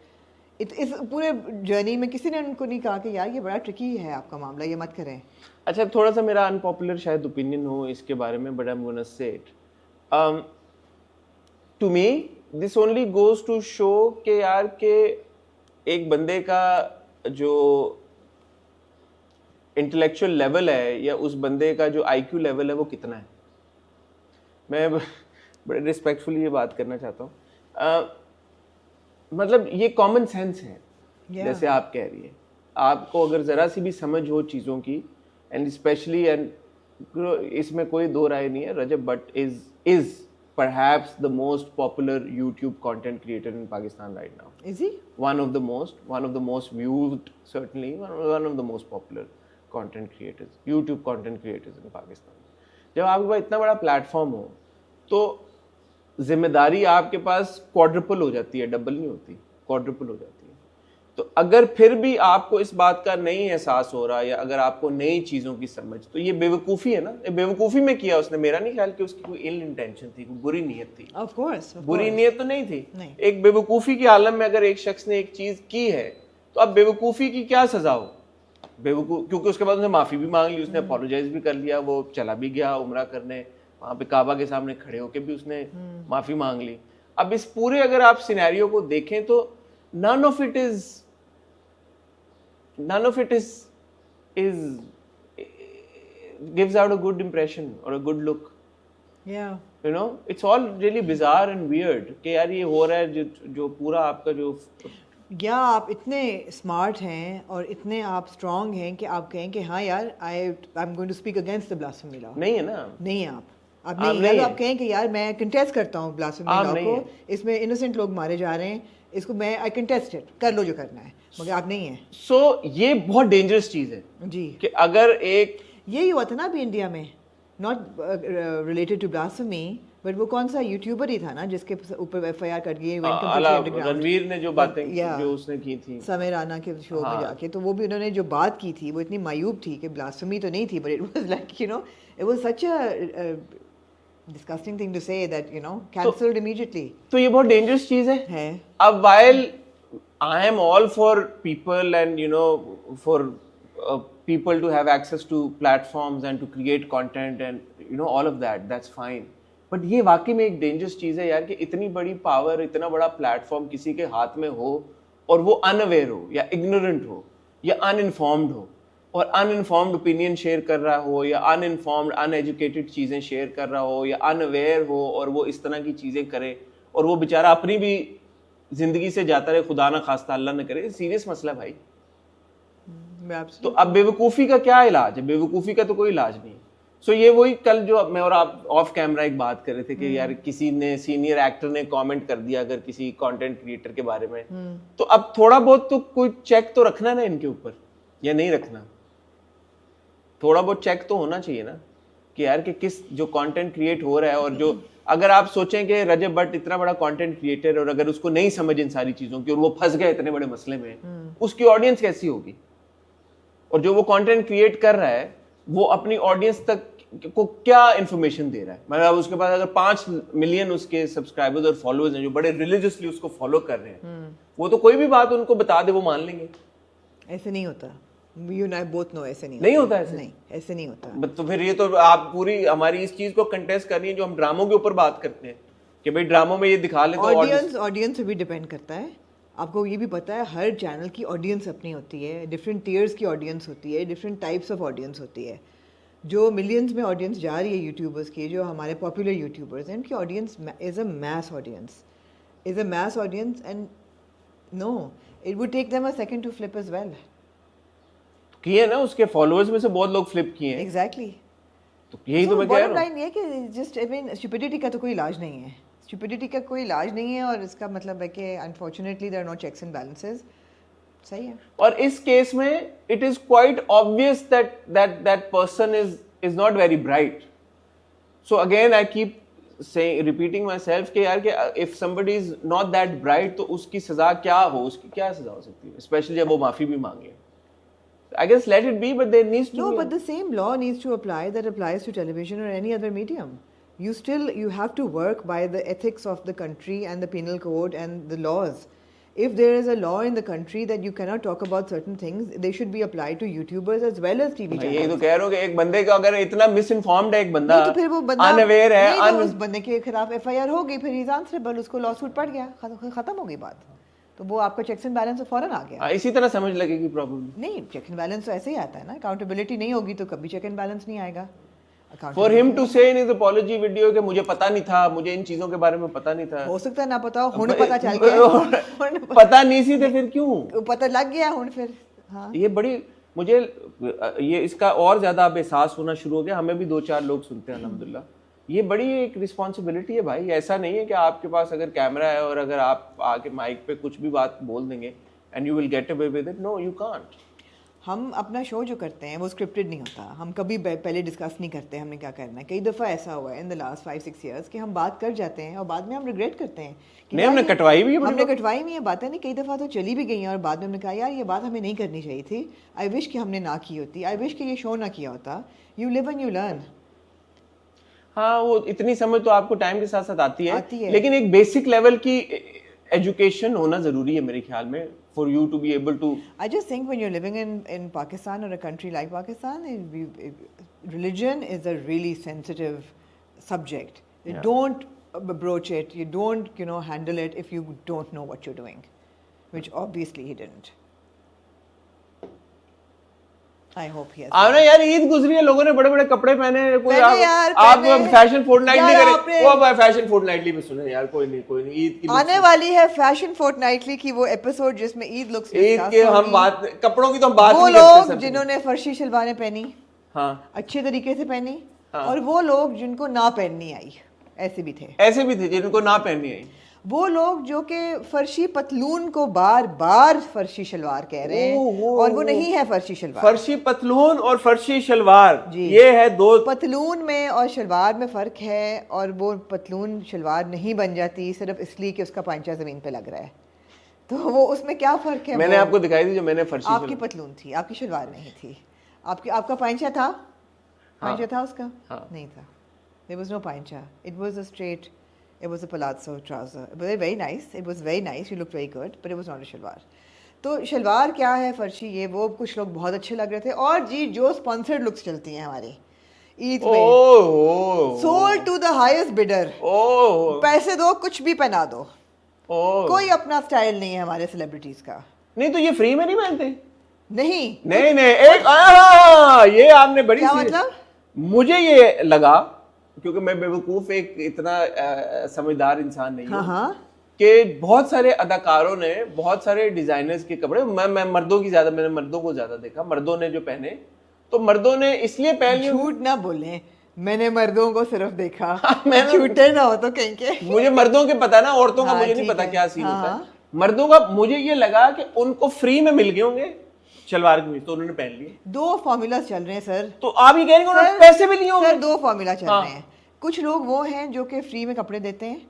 इस पूरे जर्नी में किसी ने उनको नहीं कहा कि यार ये बड़ा ट्रिकी है आपका मामला, ये मत करें। अच्छा, थोड़ा सा मेरा अनपॉपुलर शायद ओपिनियन हो इसके बारे में, but I am gonna say it. To me this only goes to show के यार के एक बंदे का जो इंटेलेक्चुअल लेवल है या उस बंदे का जो आईक्यू लेवल है वो कितना है। मैं बड़े रिस्पेक्टफुली ये बात करना चाहता हूँ। मतलब ये कॉमन सेंस है, जैसे आप कह रही है, आपको अगर ज़रा सी भी समझ हो चीज़ों की, एंड स्पेशली, एंड इसमें कोई दो राय नहीं है, Rajab Butt is perhaps the most popular YouTube content creator in Pakistan right now. Is he? One of the most viewed, certainly one of the most popular content creators, YouTube content creators in Pakistan. जब आपके पास इतना बड़ा platform हो तो जिम्मेदारी आपके पास quadruple हो जाती है, डबल नहीं होती, क्वाड्रुपल हो जाती है। तो अगर फिर भी आपको इस बात का नहीं एहसास हो रहा, या अगर आपको नई चीज़ों की समझ, तो ये बेवकूफ़ी है ना। ये बेवकूफ़ी में किया उसने, मेरा नहीं ख्याल कि उसकी कोई इल इंटेंशन थी, कोई बुरी नीयत थी। Of course, बुरी नीयत तो नहीं थी। नहीं। एक बेवकूफ़ी के आलम में अगर एक शख्स ने एक चीज़ की है तो अब बेवकूफ़ी की क्या सज़ा हो? बेवकूफ़, क्योंकि उसके बाद उसने माफ़ी भी मांग ली, उसने अपोलोजाइज भी कर लिया, वो चला भी गया उम्रा करने, वहाँ पे काबा के सामने खड़े होकर भी उसने माफ़ी मांग ली। अब इस पूरे अगर आप सिनेरियो को देखें तो none of it gives out a good impression or a good look. Yeah. You know, it's all really bizarre and weird कि यार ये हो रहा है, जो पूरा आपका जो, या आप इतने स्मार्ट हैं और इतने आप स्ट्रांग हैं कि आप कहें कि हाँ यार I am going to speak against the blasphemy law. नहीं है ना, नहीं है आप नहीं, आप कहें कि यार मैं कंटेस्ट करता हूँ ब्लास्फेमी लॉ को, इसमें इनोसेंट लोग मारे जा रहे हैं, इसको मैं आई कंटेस्ट इट, कर लो जो करना है, मगर आप नहीं हैं। सो ये बहुत डेंजरस चीज़ है जी, कि अगर एक यही हुआ था ना अभी इंडिया में, not related to blasphemy, but वो कौन सा यूट्यूबर ही था ना जिसके ऊपर एफआईआर कर गई, रणवीर ने जो बातें जो उसने की थी समय राना के शो में जाके, तो वो भी उन्होंने जो बात की थी वो इतनी मायूब थी कि ब्लास्फेमी तो नहीं थी, but it was like you know it was such a disgusting thing to say that you know cancelled immediately. तो ये बहुत डेंजरस चीज़ है। अब while I am all for people and you know for people to have access to platforms and to create content and you know all of that, that's fine. But ये वाकई में एक dangerous चीज़ है यार कि इतनी बड़ी पावर, इतना बड़ा प्लेटफॉर्म किसी के हाथ में हो और वो अनअवेयर हो या इग्नोरेंट हो या अनइन्फॉर्म्ड हो और अनइन्फॉर्म्ड ओपिनियन शेयर कर रहा हो या अनइन्फॉर्म्ड अनएजुकेटेड चीज़ें शेयर कर रहा हो या अनअवेयर हो और वो इस तरह की चीज़ें करे और वो बेचारा अपनी भी ज़िंदगी से जाता रहे, खुदा ना खास्ता अल्लाह न करे, सीरियस मसला है भाई। तो अब बेवकूफ़ी का क्या इलाज है? बेवकूफ़ी का तो कोई इलाज नहीं। सो ये वही कल जो मैं और आप ऑफ कैमरा एक बात कर रहे थे कि यार किसी ने, सीनियर एक्टर ने कमेंट कर दिया अगर किसी कंटेंट क्रिएटर के बारे में, तो अब थोड़ा बहुत तो कोई चेक तो रखना ना इनके ऊपर, या नहीं रखना? थोड़ा बहुत चेक तो होना चाहिए ना कि यार कि किस जो कंटेंट क्रिएट हो रहा है, और जो अगर आप सोचें कि रजब भट्ट इतना बड़ा कंटेंट क्रिएटर और अगर उसको नहीं समझ इन सारी चीज़ों की और वो फंस गया इतने बड़े मसले में, उसकी ऑडियंस कैसी होगी? और जो वो कंटेंट क्रिएट कर रहा है वो अपनी ऑडियंस तक को क्या इन्फॉर्मेशन दे रहा है? मतलब उसके पास अगर 5 मिलियन उसके सब्सक्राइबर्स और फॉलोअर्स हैं जो बड़े रिलीजियसली उसको फॉलो कर रहे हैं, वो तो कोई भी बात उनको बता दे वो मान लेंगे। ऐसे नहीं होता, you and I both know ऐसे नहीं होता ऐसे नहीं, ऐसे नहीं होता। तो फिर ये तो आप पूरी हमारी इस चीज को कंटेस्ट करनी है जो हम ड्रामों के ऊपर बात करते हैं कि भाई ड्रामों में ये दिखा ले, तो ऑडियंस भी डिपेंड करता है। आपको ये भी पता है हर चैनल की ऑडियंस अपनी होती है, डिफरेंट टीयर्स की ऑडियंस होती है, डिफरेंट टाइप्स ऑफ ऑडियंस होती है। जो मिलियंस में ऑडियंस जा रही है यूट्यूबर्स की, जो हमारे पॉपुलर यूट्यूबर्स हैं, उनकी audience is a mass audience and no it would take them a second to flip as well. किए ना, उसके फॉलोअर्स में से बहुत लोग फ्लिप किए हैं। एग्जैक्टली। तो यही तो मैं कह रहा हूँ। लाइन ये कि जस्ट आई मीन स्टुपिडिटी का तो कोई इलाज नहीं है, स्टुपिडिटी का कोई इलाज नहीं है, और इसका मतलब है कि unfortunately there are no checks and balances. सही है। और इस केस में it is quite obvious that person is not very bright. So again I keep repeating myself कि यार कि if somebody is not that bright तो उसकी सजा क्या हो, उसकी क्या सजा हो सकती है, स्पेशली जब वो माफी भी मांगे। I guess let it be, but there needs to No, be but the same law needs to apply that applies to television or any other medium. You have to work by the ethics of the country and the penal code and the laws. If there is a law in the country that you cannot talk about certain things, they should be applied to YouTubers as well as TV मैं channels. यही तो कह रहा हूँ कि एक बंदे का अगर इतना मिसइन्फॉर्म्ड है एक बंदा, नहीं तो फिर वो बंदा अनअवेयर है, नहीं तो उस बंदे के खिलाफ FIR हो गई, फिर he's answerable, उसको लॉ सूट पड़ गया, खत्म हो गई बात। तो वो आपका चेक्स एंड बैलेंस फौरन आ गया। इसी तरह समझ लगेगी प्रॉब्लम। नहीं, चेक एंड बैलेंस तो ऐसे ही आता है ना, अकाउंटेबिलिटी नहीं होगी तो कभी चेक एंड बैलेंस नहीं आएगा। फॉर हिम टू से इन हिज अपॉलॉजी वीडियो कि मुझे पता नहीं था, मुझे इन चीजों के बारे में पता नहीं था। हो सकता है ना पता हो, हुन पता चल गया। पता नहीं सी थे फिर क्यों पता लग गया हुन फिर। हाँ, ये बड़ी मुझे ये इसका और ज्यादा अब एहसास होना शुरू हो गया। हमें भी 2-4 लोग सुनते हैं अल्हम्दुलिल्लाह। ये बड़ी एक रिस्पॉन्सिबिलिटी है भाई। ऐसा नहीं है कि आपके पास अगर कैमरा है और अगर आप आके माइक पे कुछ भी बात बोल देंगे and you will get away with it. No, you can't. हम अपना शो जो करते हैं वो स्क्रिप्टेड नहीं होता। हम कभी पहले डिस्कस नहीं करते हमने क्या करना है। कई दफ़ा ऐसा हुआ है इन द लास्ट 5-6 ईयर्स कि हम बात कर जाते हैं और बाद में हम रिग्रेट करते हैं कि नहीं, हमने कटवाई भी है, हमने कटवाई हुई है बातें। नहीं, कई दफ़ा तो चली भी गई हैं और बाद में हमने कहा यार ये बात हमें नहीं करनी चाहिए थी। आई विश कि हमने ना की होती, आई विश कि ये शो ना किया होता। You live and you learn. हाँ, वो इतनी समझ तो आपको टाइम के साथ साथ आती है। लेकिन एक बेसिक लेवल की एजुकेशन होना जरूरी है मेरे ख्याल में, for you to be able to. I just think when you're living in Pakistan or a country like Pakistan, religion is a really sensitive subject. You don't broach it, you don't handle it if you don't know what you're doing, which obviously he didn't. I hope he has. ना यार, ईद गुजरी है, लोगों ने बड़े बड़े कपड़े पहने, कोई आप फैशन फोर्टनाइटली करें। वो फैशन फोर्टनाइटली में सुने यार, कोई नहीं ईद की आने वाली है फैशन फोर्टनाइटली की वो एपिसोड जिसमें ईद लुक्स ईद के हम बात कपड़ों की तो हम बात वो नहीं करते। लोग जिन्होंने फर्शी शलवारें पहनी, हाँ, अच्छे तरीके से पहनी, और वो लोग जिनको ना पहननी आई, ऐसे भी थे जिनको ना पहननी आई। वो लोग जो कि फर्शी पतलून को बार बार फर्शी शलवार कह रहे हैं और वो नहीं है फर्शी शलवार। फर्शी पतलून और फर्शी शलवार ये है दो। पतलून में और शलवार में फ़र्क है, और वो पतलून शलवार नहीं बन जाती सिर्फ इसलिए कि उसका पांचा ज़मीन पे लग रहा है। तो वो उसमें क्या फ़र्क है? मैंने आपको दिखाई थी जो मैंने फर्शी। आपकी पतलून थी, आपकी शलवार नहीं थी। आपका पांचा था? पांचा था उसका? नहीं था। There was no pancha. It was a straight. It was a palazzo trouser. It was very nice. It was very nice. You looked very good, but it was not a shalwar. तो शलवार क्या है, फर्शी, ये वो कुछ लोग बहुत अच्छे लग रहे थे। और जी जो स्पॉन्सर्ड लुक्स चलती हैं हमारी ईद में, sold to the highest bidder, पैसे दो कुछ भी पहना दो, कोई अपना स्टाइल नहीं है हमारे सेलिब्रिटीज का। नहीं तो ये फ्री में नहीं पहनते? नहीं एक ये आपने बड़ी क्या मतलब? मुझे ये लगा, क्योंकि मैं बेवकूफ एक इतना समझदार इंसान नहीं हूँ, कि बहुत सारे अदाकारों ने, बहुत सारे डिजाइनर्स के कपड़े, मैं मर्दों की ज्यादा, मैंने मर्दों को ज्यादा देखा, मर्दों ने जो पहने तो मर्दों ने इसलिए पहन लिए। झूठ ना बोले, मैंने मर्दों को सिर्फ देखा। झूठे ना हो तो कहीं के। मुझे मर्दों के पता ना, औरतों का मुझे नहीं पता क्या सीन होता है। मर्दों का मुझे ये लगा कि उनको फ्री में मिल गए होंगे शलवार कमीज, तो उन्होंने पहन लिए। 2 फॉर्मूला चल रहे हैं सर। तो आप ये कह रहे हैं उन्होंने पैसे भी लिए होंगे? सर 2 फॉर्मूला चल रहे हैं। कुछ लोग वो हैं जो कि फ्री में कपड़े देते हैं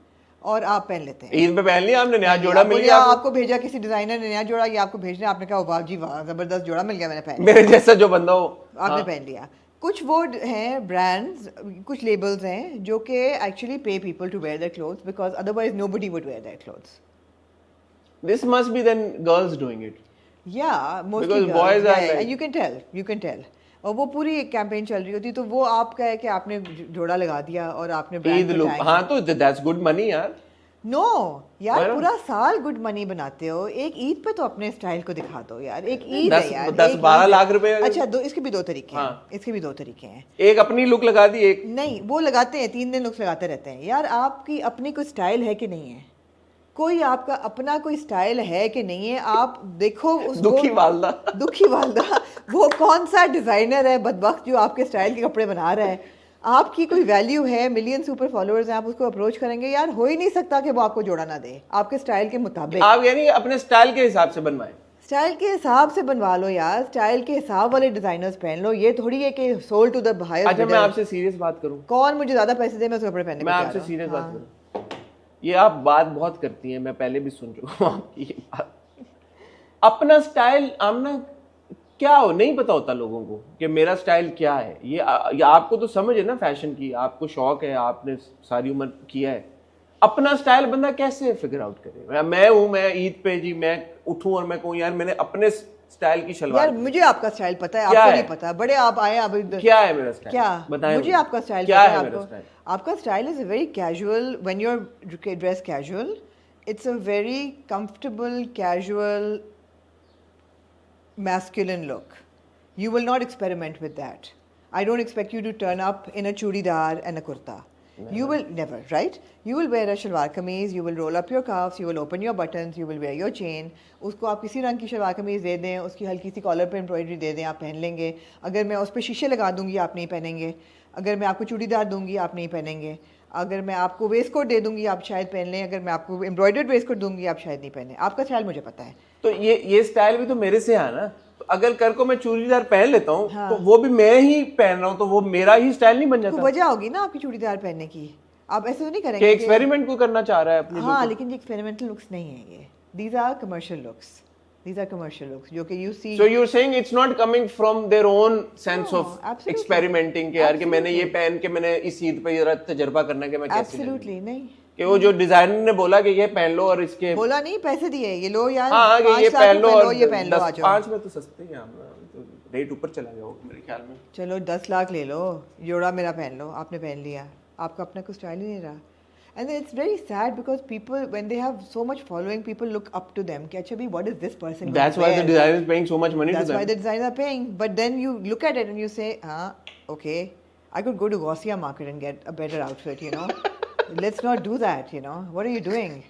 और आप पहन लेते हैं। ईद पे पहन लिया हमने, नया जोड़ा मिल गया, आपको भेजा किसी डिजाइनर ने नया जोड़ा, ये आपको भेजना, आपने कहा वाह जी वाह जबरदस्त जोड़ा मिल गया, मैंने पहन मेरे जैसा जो बंदा हो आपने पहन लिया। कुछ वो हैं ब्रांड्स, कुछ लेबल्स हैं जो कि actually pay people to wear their clothes because otherwise nobody would wear their clothes. This must be then girls doing it. Yeah, mostly because boys are like, you can tell. और वो पूरी एक campaign चल रही होती, तो वो आपका है कि आपने जोड़ा लगा दिया और आपने ईद लुक। हाँ, तो that's good money यार। नो यार Why not? पूरा साल गुड मनी बनाते हो, एक ईद पे तो अपने स्टाइल को दिखा दो यार। एक ईद 10 है यार, 10-12 एक ईद लाख है। रुपए अगर- अच्छा, दो इसके भी दो तरीके हैं। हाँ। इसके भी दो तरीके हैं। एक अपनी लुक लगा दी, एक नहीं, वो लगाते हैं 3 दिन लुक्स लगाते रहते हैं यार। आपकी अपनी कोई स्टाइल है कि नहीं है? कोई आपका अपना कोई स्टाइल है कि नहीं है? आप देखो उस दुखी वालदा। दुखी वालदा वो कौन सा डिजाइनर है बदबख्त जो आपके स्टाइल के कपड़े बना रहा है? आपकी कोई वैल्यू है, मिलियन सुपर फॉलोअर्स हैं, आप उसको अप्रोच करेंगे यार? हो ही नहीं सकता कि वो आपको जोड़ा ना दे आपके स्टाइल के मुताबिक। आप यानी अपने स्टाइल के हिसाब से बनवाएं। स्टाइल के हिसाब से बनवा लो यार, स्टाइल के हिसाब वाले डिजाइनर्स पहन लो। ये थोड़ी है कि सोल टू द हायर। अच्छा मैं आपसे सीरियस बात करूं, कौन मुझे ज्यादा पैसे दे मैं उसके कपड़े पहनने को मैं तैयार आपसे हूं। सीरियस हाँ। बात करूं, ये आप बात बहुत करती हैं, मैं पहले भी सुन चुका हूं आपकी ये बात। अपना स्टाइल आमना क्या हो, नहीं पता होता लोगों को कि मेरा स्टाइल क्या है। ये आपको तो समझ है ना फैशन की, आपको शौक है, आपने सारी उम्र किया है। अपना स्टाइल बंदा कैसे फिगर आउट करे? मैं हूं, मैं ईद पे जी मैं उठूं और मैं कहूं यार मैंने अपने स्टाइल की शलवार यार मुझे आपका स्टाइल पता है, क्या आपको है? नहीं पता। बड़े आप आए अब इधर। क्या है मेरा स्टाइल? क्या बताएं मुझे आपका स्टाइल क्या पता है है मेरा आपको। स्टाइल? आपका style is very casual when you are dress casual. It's a very comfortable casual masculine look. You will not experiment with that. I don't expect you to turn up in a chudidar and a kurta. Never. You will never, right? You will wear a shalwar kameez, you will roll up your cuffs, you will open your buttons, you will wear your chain. उसको आप किसी रंग की शलवार कमीज़ दे दें, उसकी हल्की सी collar पे embroidery दे दें, आप पहन लेंगे। अगर मैं उस पर शीशे लगा दूंगी आप नहीं पहनेंगे। अगर मैं आपको चूड़ीदार दूंगी आप नहीं पहनेंगे। अगर मैं आपको वेस्ट कोट दे दूंगी आप शायद पहन लें। अगर मैं आपको एम्ब्रॉयडर्ड वेस्ट कोट दूंगी आप शायद नहीं पहने। आपका स्टाइल मुझे पता है। तो ये स्टाइल भी तो मेरे से है ना। तो अगर कर को मैं चूड़ीदार पहन लेता हूँ हाँ। तो वो भी मैं ही पहन रहा हूँ, तो वो मेरा ही स्टाइल नहीं बन तो जाता वजह होगी ना आपकी चूड़ीदार पहनने की। आप ऐसे तो नहीं कि करेंगे एक्सपेरिमेंट को करना चाह रहा है अपनी हाँ, look लेकिन ये एक्सपेरिमेंटल लुक्स नहीं है ये। These are commercial looks. These are commercial looks जो कि यू सी। को। So you're saying it's not coming from their own sense No, of absolutely. experimenting कि यार कि मैंने ये Absolutely. पहन के मैंने इस ईद पे जरा तजर्बा करना कि मैं कैसे लगूं। एब्सोल्युटली नहीं कि वो जो डिजाइनर ने बोला कि ये पहन लो और इसके बोला नहीं, पैसे दिए ये लो यार। हाँ कि 5 ये लाख पहन लो रुपए और ये पहन लो आ जाओ। 5 में तो सस्ते हैं तो रेट ऊपर चला गया होगा मेरे ख्याल में। चलो 10 लाख ले लो, जोड़ा मेरा पहन लो। आपने पहन लिया, आपका अपना कोई स्टाइल ही नहीं रहा। And it's very sad because people, when they have so much following, people look up to them. कि अच्छा भी, what is this person going That's to why wear? the designer is paying so much money That's to why them. the designers are paying. But then you look at it and you say, okay, I could go to Gausia market and get a better outfit, you know. Let's not do that, you know. What are you doing?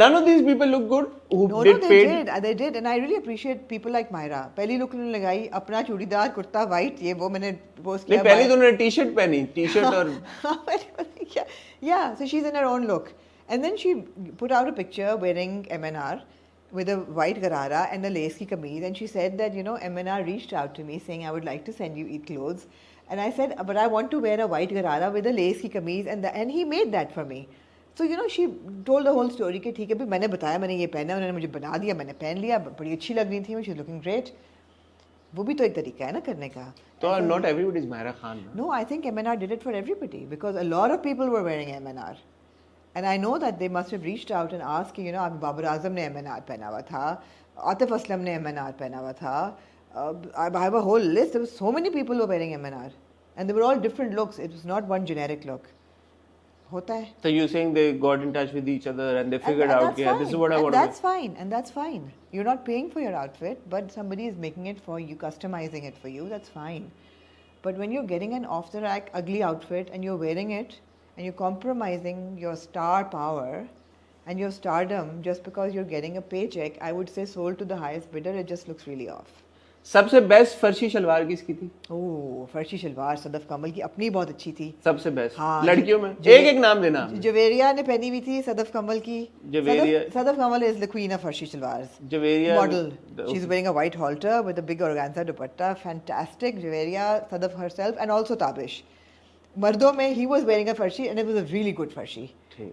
None of these people look good who No, did they paid. did. They did. And I really appreciate people like Myra. पहली look उन्होंने लगाई अपना churidar kurta white, ये वो मैंने post नहीं किया। पहले तो उन्होंने टी-शर्ट पहनी, टी-शर्ट और Yeah, so she's in her own look. And then she put out a picture wearing MNR with a white garara and a lace ki kameez. And she said that, you know, MNR reached out to me saying, I would like to send you Eid clothes. And I said, but I want to wear a white garara with a lace ki kameez. And he made that for me. So, you know, she told the whole story कि ठीक है भी मैंने बताया मैंने ये पहना, उन्होंने मुझे बना दिया, मैंने पहन लिया, बड़ी अच्छी लग रही थी, शी लुकिंग ग्रेट। वो भी तो एक तरीका है ना करने का। तो not everybody is Myra Khan. No, I think MNR did it for everybody because a lot of people were wearing MNR. And I know that they must have reached out and asked, you know, अब बाबर आजम ने MNR पहना हुआ था, आतिफ असलम ने MNR पहना हुआ था. I have a whole list. There were so many people who were wearing MNR. And they were all different looks. It was not one generic look. होता है. So you're saying they got in touch with each other and they figured And out, that's yeah, this is what I fine. want And to that's fine. And that's fine. You're not paying for your outfit, but somebody is making it for you, customizing it for you. That's fine. But when you're getting an off-the-rack ugly outfit and you're wearing it and you're compromising your star power and your stardom just because you're getting a paycheck, I would say sold to the highest bidder. It just looks really off. सबसे best फर्शी salwar किसकी थी? ओह, फर्शी शलवार सदफ कमल की अपनी बहुत अच्छी थी. सबसे best हाँ, लड़कियों में एक एक नाम देना. जवेरिया ने पहनी हुई थी सदफ कमल की. सदफ कमल is the queen of farshi shalwars. Javeria Model. She's wearing a white halter with a big organza dupatta. Fantastic. Javeria, Sadaf herself, and also Tabish. Mardon mein he was wearing a farshi and it was a really good farshi.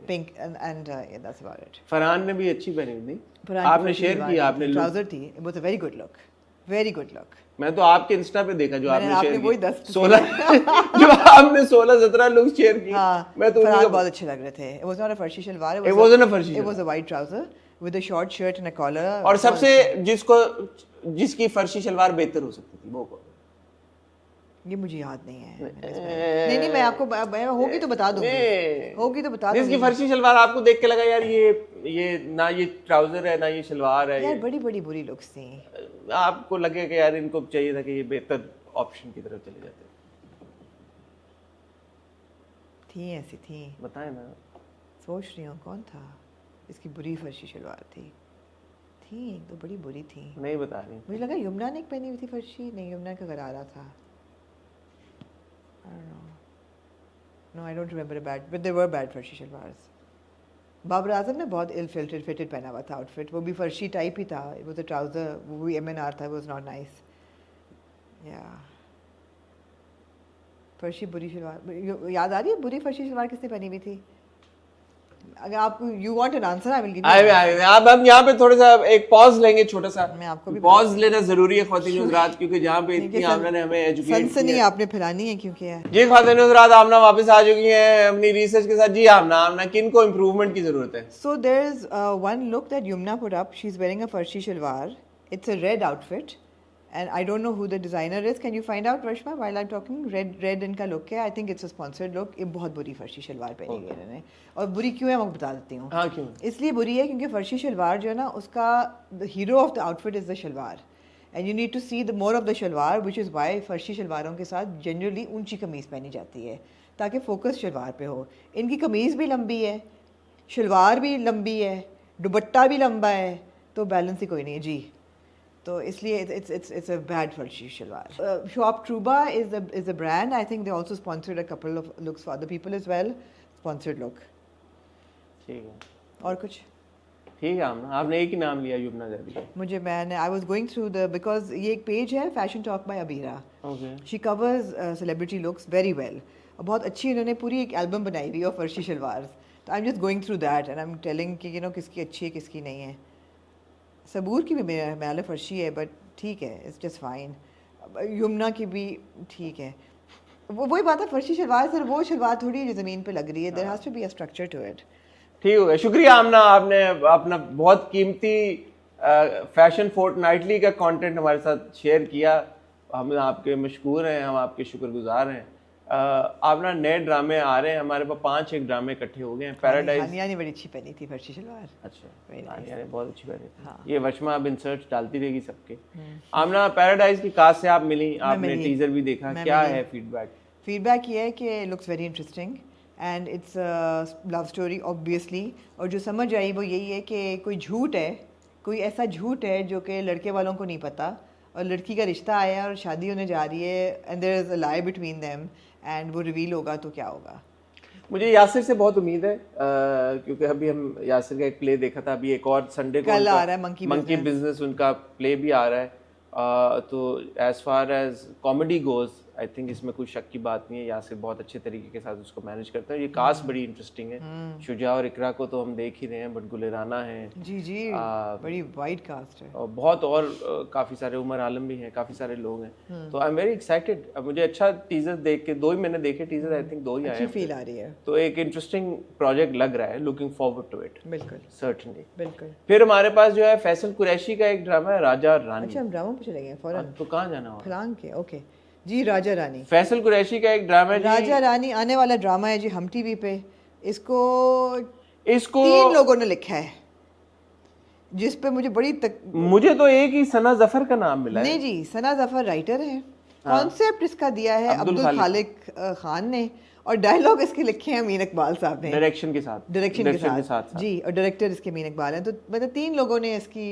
Pink and yeah, that's about it. Farhan ने भी अच्छी पहनी हुई थी. आपने share किया, आपने trouser थी. It was a very good look. Very good look. मैं तो आपके इंस्टा पे देखा जो आपने शेयर वही किया. 10 16 जो आपने 16-17 लुक्स शेयर की. हाँ, मैं तो फरहान बहुत अच्छे लग रहे थे. It was not a farshi shalwar. It wasn't a farshi It was a white trouser with a short shirt and a collar. और सबसे जिसकी फर्शी शलवार बेहतर हो सकती थी वो कौन? ये मुझे याद नहीं है। नहीं मैं आपको होगी तो बता दूंगी, होगी तो बता दूंगी। इसकी फर्शी शलवार आपको देख के लगा यार ये ना ये ट्राउजर है ना ये शलवार है, यार बड़ी बड़ी बुरी लुक्स थी। आपको लगे कि यार इनको चाहिए था कि ये बेहतर ऑप्शन की तरफ चले जाते। थी ऐसी थी, बताएं ना। सोच रही हूँ कौन था इसकी बुरी फर्शी शलवार थी एक तो बड़ी बुरी थी। नहीं बता रही। मुझे लगा यमुना ने पहनी हुई थी फर्शी, नहीं यमुना का गरारा था। I don't know. No, I don't remember a bad, but there were bad फर्शी shalwars. Babar Azam ने बहुत इल फिटेड पहना हुआ था आउटफिट, वो भी फर्शी टाइप ही था। It was a trouser, वो भी MNR था, it was not nice. Yeah. फर्शी बुरी शलवार याद आ रही है? बुरी फर्शी शलवार किसने पहनी हुई थी? अगर आप you want an answer, I will give you। अब हम यहाँ पे थोड़ा सा एक पॉज लेंगे, छोटा सा मैं आपको भी पॉज लेना जरूरी है ख्वातीन हज़रात, क्योंकि जहाँ पे इतनी आमना ने हमें एजुकेट सनसनी आपने फैलानी है क्योंकि है। जी ख्वातीन हज़रात, आमना वापस आ चुकी हैं अपनी रिसर्च के साथ। जी आमना किन को इम्प्रूवमेंट की जरूरत है? So there's one look that Yumna put up. She's wearing a farshi shalwar. It's a red outfit, and I don't know who the designer is. Can you find out, Rashma, while I'm talking? Red इनका look है. I think it's a sponsored look. ये बहुत बुरी फर्शी शलवार पहनी है इन्होंने, और बुरी क्यों है मैं बता देती हूँ। हाँ क्यों? इसलिए बुरी है क्योंकि फर्शी शलवार जो है ना, उसका the hero of the outfit is the salwar, and you need to see the more of the salwar, which is why फर्शी शलवारों के साथ जनरली ऊंची कमीज पहनी जाती है ताकि फोकस शलवार पे हो। इनकी कमीज भी लंबी है, शलवार भी लंबी है, दुपट्टा भी लंबा है, तो बैलेंस ही कोई नहीं है जी। तो इसलिए it's a bad farshi shalwar. Shop Truba is a brand. I think they also sponsored a couple of looks for other people as well. Sponsored look। ठीक है, और कुछ? ठीक है आमना, आपने एक ही नाम लिया युमना जैदी का। I was going through because ये एक पेज है Fashion Talk by Abira। Okay. She covers celebrity looks very well। और बहुत अच्छी इन्होंने पूरी एक एल्बम बनाई हुई है और फर्शी शलवार। तो I'm just going through that and I'm telling कि you know किसकी अच्छी है किसकी नहीं है। सबूर की भी मेरे फर्शी है बट ठीक है, इट्स जस्ट फाइन। यमुना की भी ठीक है। वही बात है, फर्शी शलवार सर वो शलवार थोड़ी है जो ज़मीन पे लग रही है। There has to be a structure to it. ठीक हो गया, शुक्रिया आमना, आपने अपना बहुत कीमती फैशन फोर्टनाइटली का कंटेंट हमारे साथ शेयर किया। हम आपके मशकूर हैं, हम आपके शुक्रगुजार हैं। आपना नए ड्रामे आ रहे हैं हमारे पास, 5 एक ड्रामे इकट्ठे हो गए हैं। पैराडाइज हानिया ने बड़ी अच्छी पहनी थी फर्शी शलवार। अच्छा, Very nice। हानिया ने बहुत अच्छी पहनी थी। हाँ। ये वशमा अब इंसर्ट डालती रहेगी सबके। आमना पैराडाइज की कास्ट से आप मिली, आपने टीजर भी देखा, क्या है फीडबैक? फीडबैक ये है कि looks very interesting and it's love story obviously. और जो समझ आई वो यही है कि कोई झूठ है, कोई ऐसा झूठ है जो कि लड़के वालों को नहीं पता, और लड़की का रिश्ता आया और शादी होने जा रही है and there is a lie between them and वो रिवील होगा तो क्या होगा। मुझे यासिर से बहुत उम्मीद है, क्योंकि अभी हम यासिर का एक प्ले देखा था, अभी एक और संडे को कल आ रहा है मंकी बिजनेस, उनका प्ले भी आ रहा है। तो as far as comedy goes I think इसमें कोई शक की बात नहीं है, यासिर बहुत अच्छे तरीके के साथ उसको मैनेज करता है। ये कास्ट बड़ी इंटरेस्टिंग है। शुजा और इकरा को तो हम देख ही रहे हैं, बट गुलेराना है जी जी बड़ी वाइड कास्ट है, और बहुत और काफ़ी सारे, उमर आलम भी हैं, काफ़ी सारे लोग हैं। तो आई एम वेरी एक्साइटेड। अब मुझे अच्छा टीजर देख के, 2 ही मैंने देखे टीजर, आई थिंक 2 ही आए अच्छी हैं, फील आ रही है। तो एक इंटरेस्टिंग प्रोजेक्ट लग रहा है। लुकिंग फॉरवर्ड टू इट बिल्कुल सर्टेनली। बिल्कुल। फिर हमारे पास जो है फैसल कुरैशी का एक ड्रामा है राजा रानी। अच्छा हम ड्रामा पे चले गए फौरन, तो कहाँ जाना होगा? फलांग के। ओके जी, राजा रानी। फैसल कुरैशी का एक ड्रामा है जी। राजा रानी आने वाला ड्रामा है जी हम टीवी पे। इसको 3 लोगों ने लिखा है, जिस पे मुझे बड़ी मुझे तो एक ही सना जफर का नाम मिला है। नहीं जी, सना जफर राइटर है। कॉन्सेप्ट इसका दिया है अब्दुल खालिक खान ने, और डायलॉग इसके लिखे हैं अमीन इकबाल साहब ने, डायरेक्शन के साथ जी, और डायरेक्टर इसके अमीन इकबाल हैं। तो मतलब 3 लोगों ने इसकी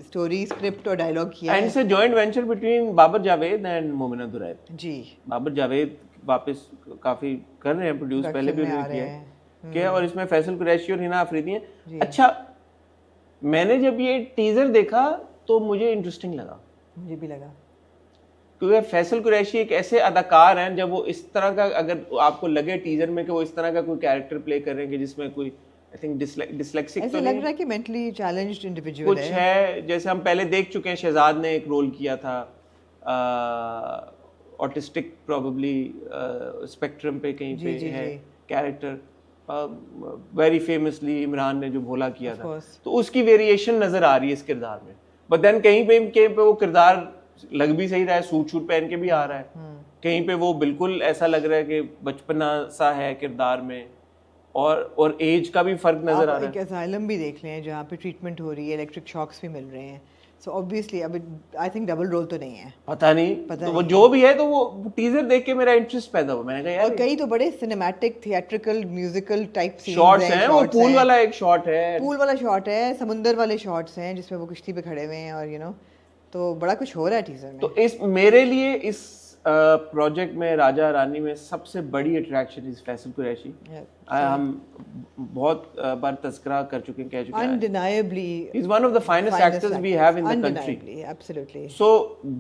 स्टोरी, स्क्रिप्ट और डायलॉग किया है। And it's a joint venture between Babar Javed and Momina Duraid ji. Babar Javed वापस काफी कर रहे हैं प्रोड्यूस, पहले भी उन्होंने किया है क्या, और इसमें फैसल कुरैशी और हिना अफरीदी हैं। अच्छा, मैंने जब ये टीजर देखा तो मुझे इंटरेस्टिंग लगा। मुझे भी लगा, क्योंकि फैसल कुरैशी एक ऐसे अदाकार हैं, जब वो इस तरह का, अगर आपको लगे टीजर में कि वो इस तरह का कोई कैरेक्टर प्ले कर रहे हैं कि जिसमें कोई आई थिंक डिसलेक्सिक तो लग रहा है कि मेंटली चैलेंज्ड इंडिविजुअल कुछ है। जैसे हम पहले देख चुके हैं, शहजाद ने एक रोल किया था ऑटिस्टिक, प्रोबेबली स्पेक्ट्रम पे कहीं पे है कैरेक्टर, वेरी फेमसली इमरान ने जो भोला किया था, तो उसकी वेरिएशन नजर आ रही है इस किरदार में। बट देन कहीं पे वो किरदार लग भी सही रहा है, सूट शूट पहन के भी आ रहा है, कहीं पे वो बिल्कुल ऐसा लग रहा है कि बचपना सा है किरदार में, और एज का भी फर्क नजर आ आप रहा एक है। असाइलम भी देख लें जहाँ पे ट्रीटमेंट हो रही है, इलेक्ट्रिक शॉक्स भी मिल रहे हैं, सो ऑब्वियसली अब आई थिंक डबल रोल तो नहीं है। पता नहीं, तो वो जो भी है, तो वो टीजर देख के मेरा इंटरेस्ट पैदा हुआ। मैंने कहा और यार कई तो बड़े cinematic theatrical musical type scenes shots हैं, वो shots पूल हैं। वाला एक शॉट है, पूल वाला शॉट है, समुंदर वाले शॉट्स हैं जिसमें वो किश्ती पे खड़े हुए हैं, और तो बड़ा कुछ हो रहा है टीजर में। तो इस मेरे लिए इस प्रोजेक्ट में राजा रानी में सबसे बड़ी अट्रैक्शन इज फैसल कुरैशी। हम बहुत बार तस्करा कर चुके हैं, कह चुके हैं, Undeniably, he is one of the finest actors we have in the country. undeniably, absolutely. So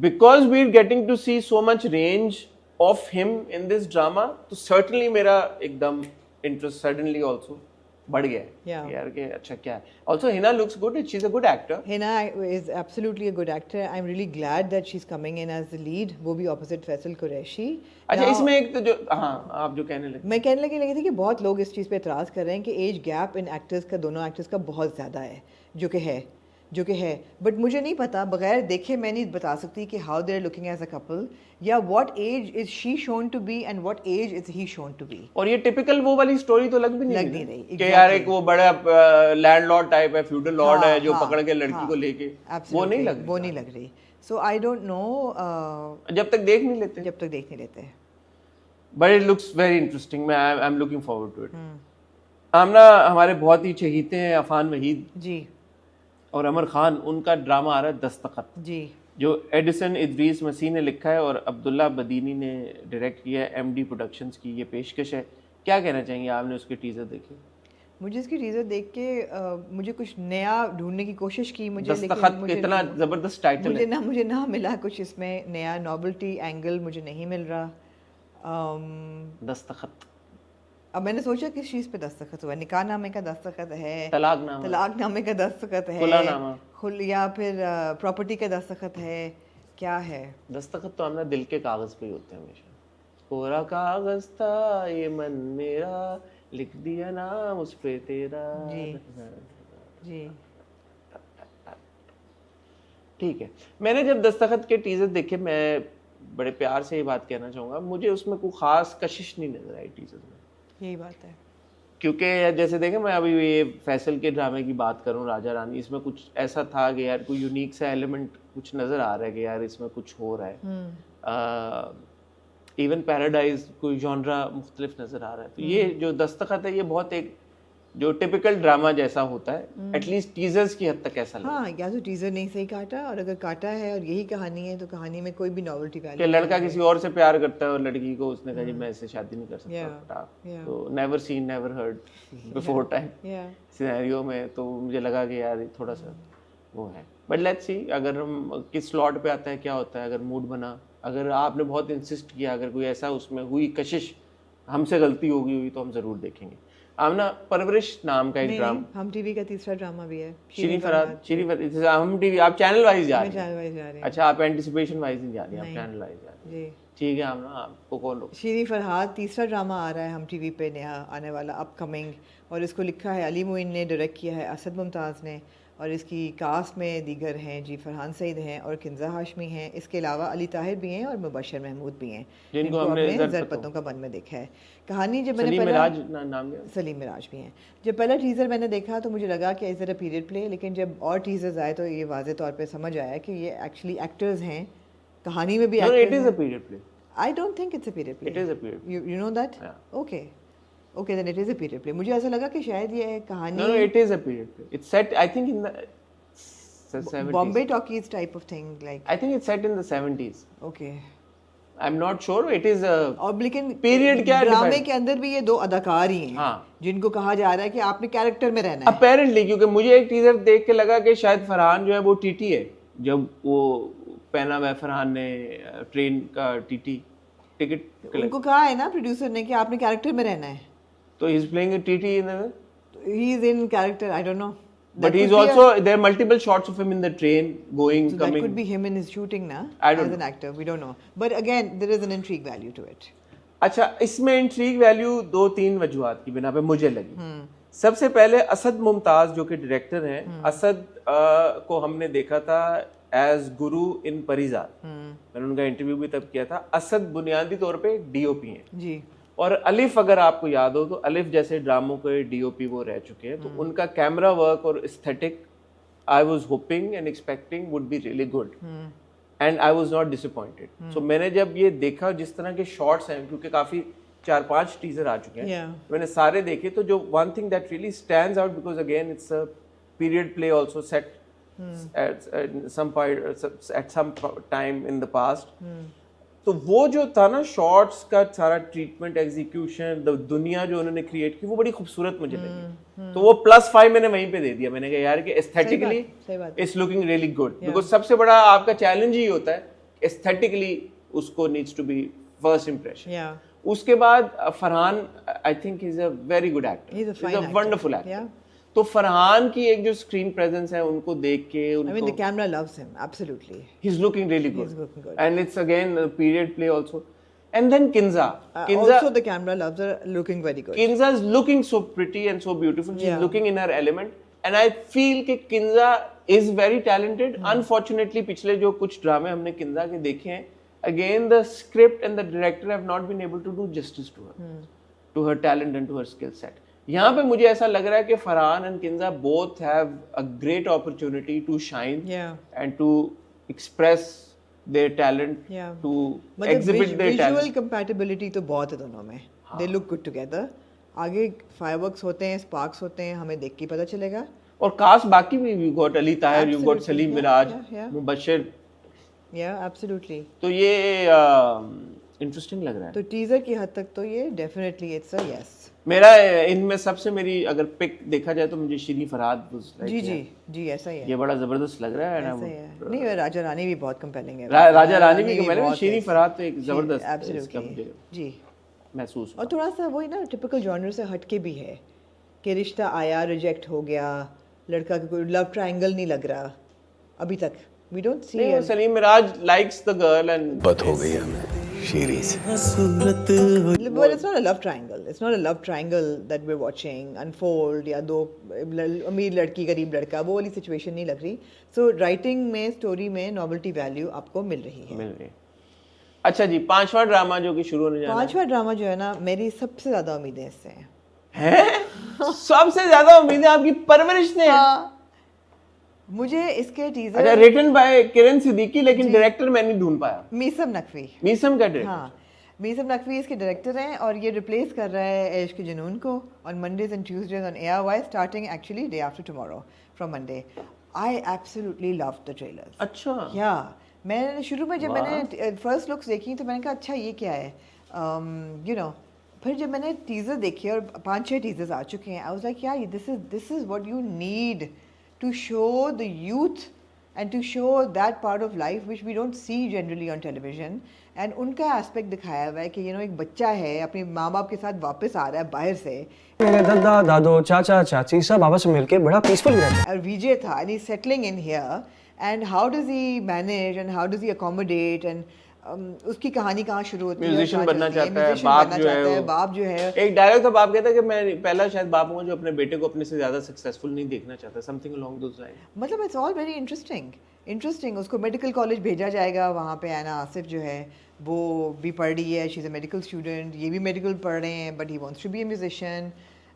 because we're getting to see so much range of him in this drama, तो certainly मेरा एकदम interest suddenly also बढ़ गया है। Yeah. यार के अच्छा क्या है। Also Hina looks good, she's a good actor. Hina is absolutely a good actor. I'm really glad that she's coming in as the lead. वो भी opposite Faisal Qureshi. अच्छा Now, इसमें एक तो जो, हाँ आप जो कहने लगे, मैं कहने लगी थी कि बहुत लोग इस चीज़ पे एतराज़ कर रहे हैं कि एज गैप इन एक्टर्स का, दोनों एक्टर्स का बहुत ज़्यादा है, जो कि है, बट मुझे नहीं पता, बगैर देखे मैं नहीं बता सकती कि how they are looking as a couple, या what age is she shown to be and what age is he shown to be. और ये टिपिकल वो वाली स्टोरी तो लग भी नहीं रही, कि यार एक वो बड़ा लैंडलॉर्ड टाइप है, फ्यूडल लॉर्ड है जो पकड़ के लड़की को लेके, वो नहीं लग रही। सो आई डोंट नो, जब तक देख नहीं लेते, जब तक देख नहीं लेते। But it looks very interesting, मैं I am looking forward to it. Aamna हमारे बहुत ही चहीते हैं अफान वहीद जी, और अमर खान, उनका ड्रामा आ रहा है दस्तखत, जी, जो एडिसन इदरीस मसीह ने लिखा है और अब्दुल्ला बदीनी ने डायरेक्ट किया है। एमडी प्रोडक्शंस की ये पेशकश है। क्या कहना चाहेंगे, आपने उसके टीजर देखे? मुझे इसकी टीजर देख के मुझे कुछ नया ढूंढने की कोशिश की, मुझे दस्तखत इतना जबरदस्त टाइटल है, मुझे ना मिला कुछ इसमें नया नॉवेल्टी एंगल, मुझे नहीं मिल रहा। दस्तखत। अब मैंने सोचा किस चीज़ पे दस्तखत हुआ, निकाह नामे का दस्तखत है, तलाकनामा, तलाक नामे का दस्तखत है, खुलानामा, या फिर प्रॉपर्टी का दस्तखत है, क्या है? दस्तखत तो हमने दिल के कागज पे ही होते हैं हमेशा। कोरा कागज था ये मन मेरा, लिख दिया नाम उस पे तेरा। जी, ठीक है। मैंने जब दस्तखत के टीजर देखे, मैं बड़े प्यार से ये बात कहना चाहूँगा, मुझे उसमें कोई खास कशिश नहीं नजर आई टीजर में। यही बात है, क्योंकि जैसे देखें, मैं अभी ये फैसल के ड्रामे की बात करूं, राजा रानी, इसमें कुछ ऐसा था कि यार कोई यूनिक सा एलिमेंट कुछ नज़र आ रहा है कि यार इसमें कुछ हो रहा है। इवन पैराडाइज कोई जॉनरा मुख्तलिफ नज़र आ रहा है। तो ये जो दस्तखत है, ये बहुत एक जो टिपिकल ड्रामा जैसा होता है, एटलीस्ट टीजर्स की हद तक ऐसा लगता है। हाँ, या तो टीजर नहीं सही काटा, और अगर काटा है और यही कहानी है तो कहानी में कोई भी नॉवेल्टी कि वैल्यू, लड़का किसी और से प्यार करता है और लड़की को उसने कहा जी मैं इससे शादी नहीं कर सकता, तो never seen never heard before time scenario में। तो मुझे लगा कि यार थोड़ा सा वो है, बट लेट्स सी अगर हम किस स्लॉट पे आता है, क्या होता है। अगर मूड बना, अगर आपने बहुत इंसिस्ट किया, अगर कोई ऐसा उसमें हुई कशिश, हमसे गलती होगी हुई, तो हम जरूर देखेंगे। आमना, परवरिश नाम का एक ड्रामा, हम टीवी का तीसरा ड्रामा भी है, श्री फरहाद, हम टीवी, आप चैनल वाइज जा रहे हैं? चैनल वाइज जा रहे हैं। अच्छा, आप एंटिसिपेशन वाइज नहीं जा रही, आप चैनल वाइज जा रही हैं। जी, ठीक है। आमना, आपको कौन लोग? श्री फरहाद तीसरा ड्रामा आ रहा है हम टीवी पे, नया आने वाला, अपकमिंग, और इसको लिखा है अली मोइन ने, डायरेक्ट किया है असद मुमताज़ ने, और इसकी कास्ट में दीगर हैं जी फरहान सईद हैं और किंजा हाशमी हैं, इसके अलावा अली ताहिर भी हैं और मुबशर महमूद भी हैं, जिनको हमने ज़रपतों का बन में देखा है। कहानी जब मैंने सलीम मिराज भी हैं, जब पहला टीज़र मैंने देखा तो मुझे लगा कि is it a period play, लेकिन जब और टीज़र्स आए तो ये वाज़े तौर पे समझ आया कि ये एक्चुअली एक्टर्स हैं, कहानी में भी No, it is a period play. I don't think it's a period play. It is a period play. You know that? Yeah. Okay, then it is a period play. मुझे ऐसा लगा कि शायद ये कहानी No, it is a period play. It's set, I think, in the 70s. Bombay talkies type of thing, like. I think it's set in the 70s. Okay. I'm not sure. It is a और लेकिन period क्या है? ड्रामे के अंदर भी ये दो अदाकार ही हैं, हाँ, जिनको कहा जा रहा है कि आपने कैरेक्टर में रहना है। Apparently, क्योंकि मुझे एक टीजर देख के लगा कि शायद फरहान जो है वो टीटी है, जब वो पहना हुआ है फरहान ने ट्रेन का टीटी टिकट, उनको कहा है ना प्रोड्यूसर ने कि आपने कैरेक्टर में रहना है, तो he is playing a TT in the, he is in character, I don't know. but he is also, there are multiple shots of him in the train going, So coming. that could be him in his shooting na, I don't as an actor, we don't know. But again, there is an intrigue value to it. अच्छा, इसमें intrigue value 2-3 वजूहात की बिना पे मुझे लगी। सबसे पहले असद मुमताज जो कि डायरेक्टर हैं, असद को हमने देखा था एज गुरु इन परिजात। मैंने उनका इंटरव्यू भी तब किया था। असद बुनियादी तौर पे डीओपी हैं जी। और अलिफ अगर आपको याद हो तो अलिफ जैसे ड्रामों के डीओपी वो रह चुके हैं, तो उनका कैमरा वर्क और aesthetic I was hoping and expecting would be really good and I was not disappointed. So मैंने जब ये देखा जिस तरह के शॉट्स हैं, क्योंकि काफी 4-5 टीजर आ चुके हैं, मैंने सारे देखे, तो जो one thing that really stands out, because again it's a period play also set at some time in the past, तो वो जो था ना शॉट्स का सारा ट्रीटमेंट, एग्जीक्यूशन, दुनिया जो उन्होंने क्रिएट की वो बड़ी खूबसूरत मुझे लगी। तो वो +5 मैंने वहीं पे दे दिया। मैंने कहा यार कि aesthetically it's looking really good, because सबसे बड़ा आपका चैलेंज ही होता है एस्थेटिकली उसको needs to be first impression. उसके बाद Farhan I think is a very good actor, is a wonderful actor. तो फरहान की एक जो स्क्रीन प्रेजेंस है उनको देख के उनको, I mean the camera loves him absolutely. He's looking really good. He's looking good. And it's again a period play also. And then Kinza. Also the camera loves her looking very good. Kinza is looking so pretty and so beautiful. She's looking in her element. And I feel कि Kinza is very talented. Unfortunately पिछले जो कुछ ड्रामे हमने Kinza के देखे हैं, again the script and the director have not been able to do justice to her, to her talent and to her skill set. यहाँ पे मुझे ऐसा लग रहा है कि Farhan and Kinza both have a great opportunity to shine and to express their talent, to exhibit their talent. Visual compatibility तो बहुत है दोनों में, दे लुक गुड टुगेदर। आगे फायरवर्क्स होते हैं, स्पार्क्स होते हैं, हमें देख के पता चलेगा। और कास्ट बाकी भी, you got Ali Tahir, you got Saleem Mairaj, Mubashir, absolutely. तो ये इंटरेस्टिंग लग रहा है। तो टीजर की हद तक तो ये डेफिनेटली इट्स अ यस। मेरा इनमें सबसे, मेरी अगर पिक देखा जाए तो मुझे श्री फरहाद जी ऐसा ही है, ये बड़ा जबरदस्त लग रहा है ना। नहीं, राजा रानी भी बहुत कंपेलिंग है। राजा रानी भी कंपेलिंग है, श्री फरहाद तो एक जबरदस्त जी महसूस। और थोड़ा सा वही ना टिपिकल जॉनर से हटके भी है कि रिश्ता आया, रिजेक्ट हो गया, लड़का का कोई लव ट्रायंगल नहीं लग रहा अभी तक। We don't see Salim Miraj likes the girl and बत हो गई हमें शीरी से। But it's not a love triangle. It's not a love triangle that we're watching unfold, या दो अमीर लड़की गरीब लड़का, वो वाली सिचुएशन नहीं लग रही। So writing में, स्टोरी में नॉवेल्टी वैल्यू आपको मिल रही है। अच्छा जी, 5वां ड्रामा जो कि शुरू होने जा रहा है। 5वां ड्रामा जो है ना, मेरी सबसे ज्यादा उम्मीदें इससे हैं। सबसे ज्यादा उम्मीदें आपकी परवरिश ने? मुझे इसके टीजर, अच्छा, रिटन बाय किरण सिद्दीकी, लेकिन डायरेक्टर मैं नहीं ढूंढ पाया। मीसम नकवी, मीसम का डायरेक्टर। हाँ, मीसम नकवी इसके डायरेक्टर हैं और ये रिप्लेस कर रहा है इश्क जुनून को on Mondays and Tuesdays on ARY starting actually day after tomorrow from Monday. I absolutely love the trailers. अच्छा। या मैंने शुरू में जब मैंने फर्स्ट लुक्स देखी तो मैंने कहा अच्छा ये क्या है, यू नो। फिर जब मैंने टीजर देखे और 5-6 टीजर्स आ चुके हैं, आई वाज लाइक यार this is what you need to show the youth and to show that part of life which we don't see generally on television, and उनका aspect दिखाया हुआ है कि एक बच्चा है अपने माँ बाप के साथ वापस आ रहा है बाहर से, मेरे दादा दादो चाचा चाची सब आपस में मिलके बड़ा पीसफुल रहते हैं। और विजय था and he's settling in here and how does he manage and how does he accommodate and उसकी कहानी कहाँ शुरू होती है। म्यूजिशियन बनना चाहता है, बाप जो है एक डायलॉग था, बाप कहता है कि मैं पहला शायद बाप हूँ जो अपने बेटे को अपने से ज्यादा सक्सेसफुल नहीं देखना चाहता, समथिंग अलोंग दोस लाइंस। मतलब इट्स ऑल वेरी इंटरेस्टिंग। उसको मेडिकल कॉलेज भेजा जाएगा, वहाँ पे ऐना आसिफ जो है वो भी पढ़ रही है, she is a medical student, ये भी मेडिकल पढ़ रहे हैं, but he wants to be a musician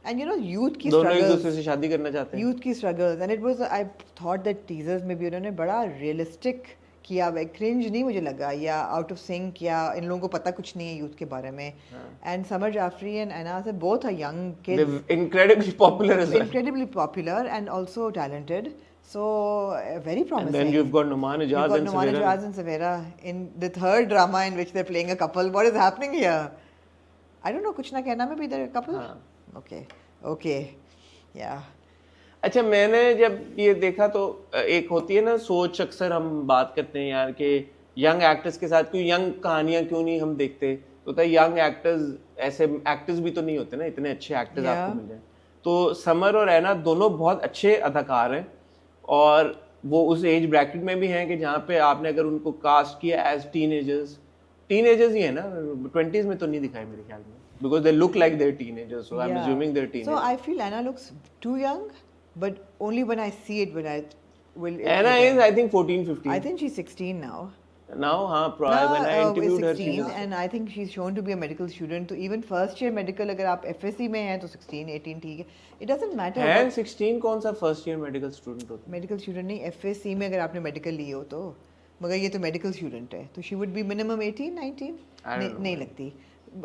and youth की दोनों एक दूसरे से शादी करना चाहते हैं, यूथ की struggles. And it was, I thought that teasers में भी उन्होंने बड़ा रियलिस्टिक किया हुआ, क्रिंज नहीं मुझे लगा या आउट ऑफ सिंक या इन लोगों को पता कुछ नहीं है यूथ के बारे में। एंड समर जाफरी एंड ऐना से both are young kids, incredibly popular as well, incredibly popular and also talented, so very promising. And then you've got Numan Ijaz and Savera in the third drama in which they're playing a couple. What is happening here? I don't know, कुछ ना कहना में भी they're a couple. Okay, yeah. अच्छा, मैंने जब ये देखा तो एक होती है ना सोच, अक्सर हम बात करते हैं यार कि यंग एक्टर्स के साथ क्यों यंग कहानियां क्यों नहीं हम देखते, तो यंग एक्टर्स ऐसे एक्टर्स भी तो नहीं होते ना, इतने अच्छे एक्टर्स आपको मिल जाए। तो समर और ऐना दोनों बहुत अच्छे अदाकार हैं और वो उस एज ब्रैकेट में भी हैं कि जहाँ पे आपने अगर उनको कास्ट किया एज टीनेजर्स ही है ना, 20s में तो नहीं दिखाए मेरे ख्याल में, because they look like they're teenagers, so I'm assuming they're teenagers. So I feel Anna looks too young, but only when I see it, when I will. Anna is I think 14, 15. I think she's 16 now. Now, हाँ, probably when I is interviewed her, she 16 was. and I think she's shown to be a medical student. तो even first year medical अगर आप FSC में हैं तो 16, 18 ठीक है. It doesn't matter. है 16 कौन सा फर्स्ट ईयर मेडिकल स्टूडेंट होता मेडिकल स्टूडेंट नहीं, FSC में अगर आपने मेडिकल लिए हो तो, मगर ये तो मेडिकल स्टूडेंट है, तो शी वुड बी मिनिमम 18, 19. नहीं लगती.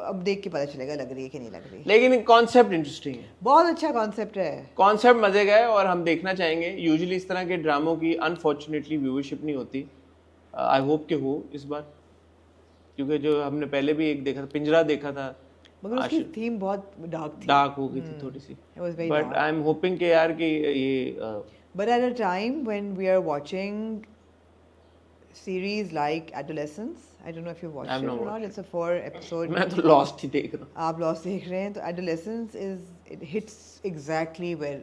अब देख के पता चलेगा लग रही है कि नहीं लग रही. है? लेकिन कॉन्सेप्ट इंटरेस्टिंग है. बहुत अच्छा कॉन्सेप्ट है. कॉन्सेप्ट मजे का है और हम देखना चाहेंगे. यूजुअली इस तरह के ड्रामों की अनफॉर्चुनेटली व्यूअरशिप नहीं होती. आई होप के हो इस बार, क्योंकि जो हमने पहले भी एक देखा था, पिंजरा देखा था, मगर उसकी थीम बहुत डार्क हो गई थी थोड़ी सी. It was very but I am hoping के यार कि ये But at a time when we are watching series like Adolescence, I don't know if you've watched I've it not or not. It's a 4-episode. मैं तो lost ही देख रहा हूँ. आप लॉस्ट देख रहे हैं तो Adolescence it hits exactly where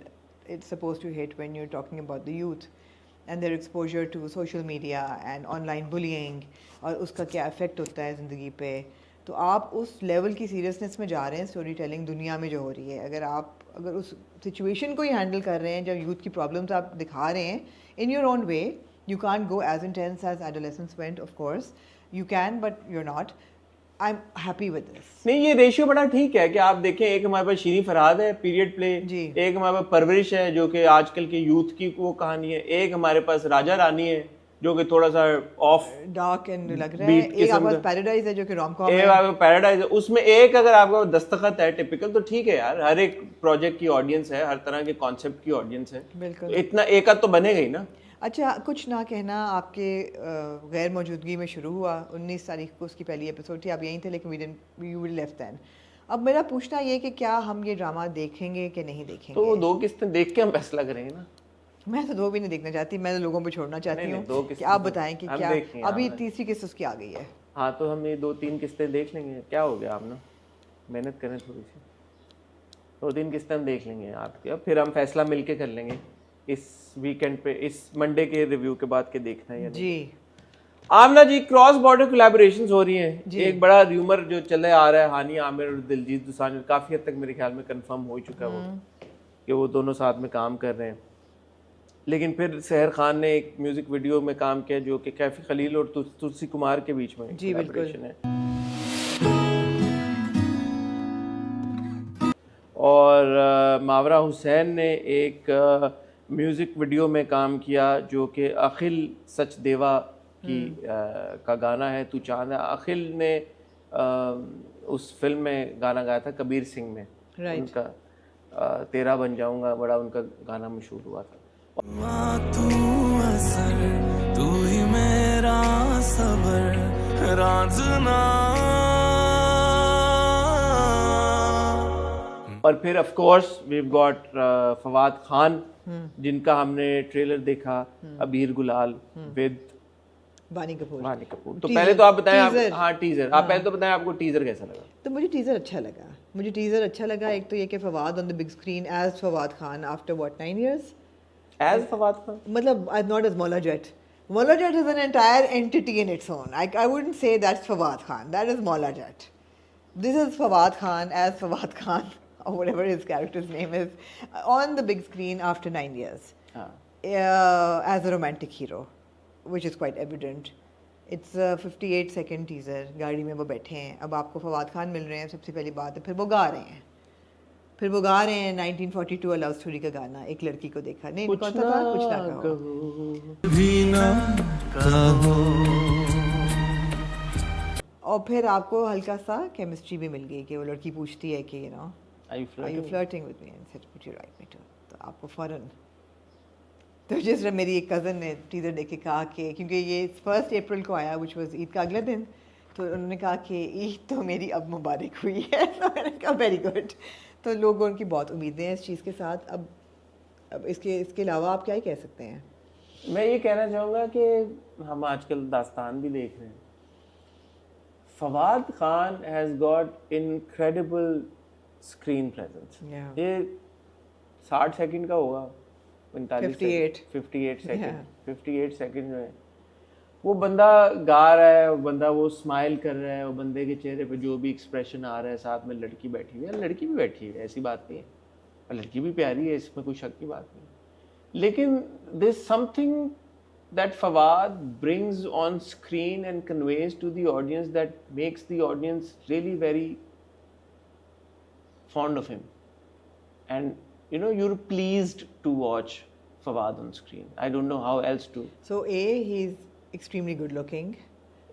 it's supposed to hit when you're talking about the youth and their exposure to social media and online bullying और उसका क्या इफेक्ट होता है ज़िंदगी पे. तो आप उस लेवल की सीरियसनेस में जा रहे हैं स्टोरी टेलिंग दुनिया में जो हो रही है. अगर उस सिचुएशन को ही हैंडल कर रहे हैं जब यूथ की प्रॉब्लम्स आप दिखा रहे हैं in your own way, you can't go as intense as Adolescence went, of course. You can, but you're not. I'm happy with this. नहीं, ये रेशियो बड़ा ठीक है कि आप देखें, एक हमारे पास शीरी फरहाद है पीरियड प्ले, एक हमारे पास परवरिश है जो कि आजकल के यूथ की वो कहानी है, एक हमारे पास राजा रानी है जो कि थोड़ा सा ऑफ डार्क एंड लग रहा है, एक आपके पास पैराडाइज है जो कि रोम कॉम है, एक आपका पैराडाइज है. उसमें एक अगर आपका दस्तखत है टिपिकल, तो ठीक है यार. हर एक प्रोजेक्ट की ऑडियंस है, हर तरह के कॉन्सेप्ट की ऑडियंस है. बिल्कुल. तो इतना एक आध तो बनेगा ही ना. अच्छा, कुछ ना कहना आपके गैर मौजूदगी में शुरू हुआ. 19 तारीख को उसकी पहली एपिसोड थी, आप यहीं थे लेकिन यू विल लेफ्ट देन. अब मेरा पूछना ये कि क्या हम ये ड्रामा देखेंगे कि नहीं देखेंगे? तो वो 2 किस्तें देख के हम फैसला करेंगे ना. मैं तो 2 भी नहीं देखना चाहती, मैं तो लोगों पे छोड़ना चाहती हूँ कि आप बताएं कि क्या अभी तीसरी किस्त उसकी आ गई है. हाँ, तो हम ये 2-3 किस्तें देख लेंगे. क्या हो गया, आप ना मेहनत करें थोड़ी सी, 2-3 किस्तें हम देख लेंगे आपके, फिर हम फैसला मिलके कर लेंगे इस वीकेंड पे, इस मंडे के रिव्यू के बाद के देखना है या नहीं. जी आमना जी, क्रॉस बॉर्डर कोलैबोरेशंस हो रही हैं. एक बड़ा र्यूमर जो चले आ रहा है, हानिया आमिर और दिलजीत दोसांझ, काफ़ी हद तक मेरे ख्याल में कंफर्म हो चुका है वो कि वो दोनों साथ में काम कर रहे हैं. लेकिन फिर सहर खान ने एक म्यूजिक वीडियो में काम किया जो कि कैफी खलील और तुलसी कुमार के बीच में कोलैबोरेशन है. और मावरा हुसैन ने एक म्यूज़िक वीडियो में काम किया जो कि अखिल सचदेवा की का गाना है, तू चांद है. अखिल ने उस फिल्म में गाना गाया था कबीर सिंह में. उनका तेरा बन जाऊंगा बड़ा उनका गाना मशहूर हुआ था. तू असर, तू ही मेरा सबर, राजना. और फिर of course we have got Fawad Khan, जिनका हमने ट्रेलर देखा, अबीर गुलाल विद बानी कपूर. तो पहले तो आप बताएं. हाँ, टीजर. आप पहले तो बताएं आपको टीजर कैसा लगा. तो मुझे टीजर अच्छा लगा. एक तो ये कि Fawad on the big screen as Fawad Khan after what 9 years. As Fawad Khan, मतलब not as Mola Jet. Mola Jet is an entire entity in its own. I wouldn't say that's Fawad Khan. That is Mola Jet. This is Fawad Khan as Fawad Khan or whatever his character's name is on the big screen after 9 years as a romantic hero, which is quite evident. It's a 58-second teaser. गाड़ी में वो बैठे हैं, अब आपको फवाद खान मिल रहे हैं सबसे पहली बात है. फिर वो गा रहे हैं 1942 लव स्टोरी का गाना. एक लड़की को देखा, नहीं कौन सा था, कुछ ना कहो भी ना कहो. और फिर आपको हल्का सा केमिस्ट्री भी मिल गई कि वो लड़की पूछती है कि Are you flirting with me? And said, would you like me to? तो आपको फौरन, तो जिस मेरी एक कज़न ने टीज़र देख के कहा कि क्योंकि ये 1 अप्रैल को आया, which was ईद का अगला दिन, तो उन्होंने कहा कि ईद तो मेरी अब मुबारक हुई है. तो मैंने कहा वेरी गुड. तो लोगों की बहुत उम्मीदें हैं इस चीज़ के साथ. अब इसके अलावा आप क्या ही कह सकते हैं. मैं ये कहना चाहूँगा कि हम आजकल दास्तान भी देख रहे हैं. Fawad Khan has got incredible screen presence. ये 60 सेकंड का होगा, 58 सेकंड जो है, वो बंदा गा रहा है, वो बंदा वो स्माइल कर रहा है, वो बंदे के चेहरे पे जो भी एक्सप्रेशन आ रहा है, साथ में लड़की बैठी हुई है, लड़की भी बैठी है, ऐसी बात नहीं है, लड़की भी प्यारी है, इसमें कोई शक की बात नहीं. लेकिन there's something that Fawad brings on screen and conveys to the audience that makes the audience really very fond of him, and you know, you're pleased to watch Fawad on screen. I don't know how else to. So A, he's extremely good looking.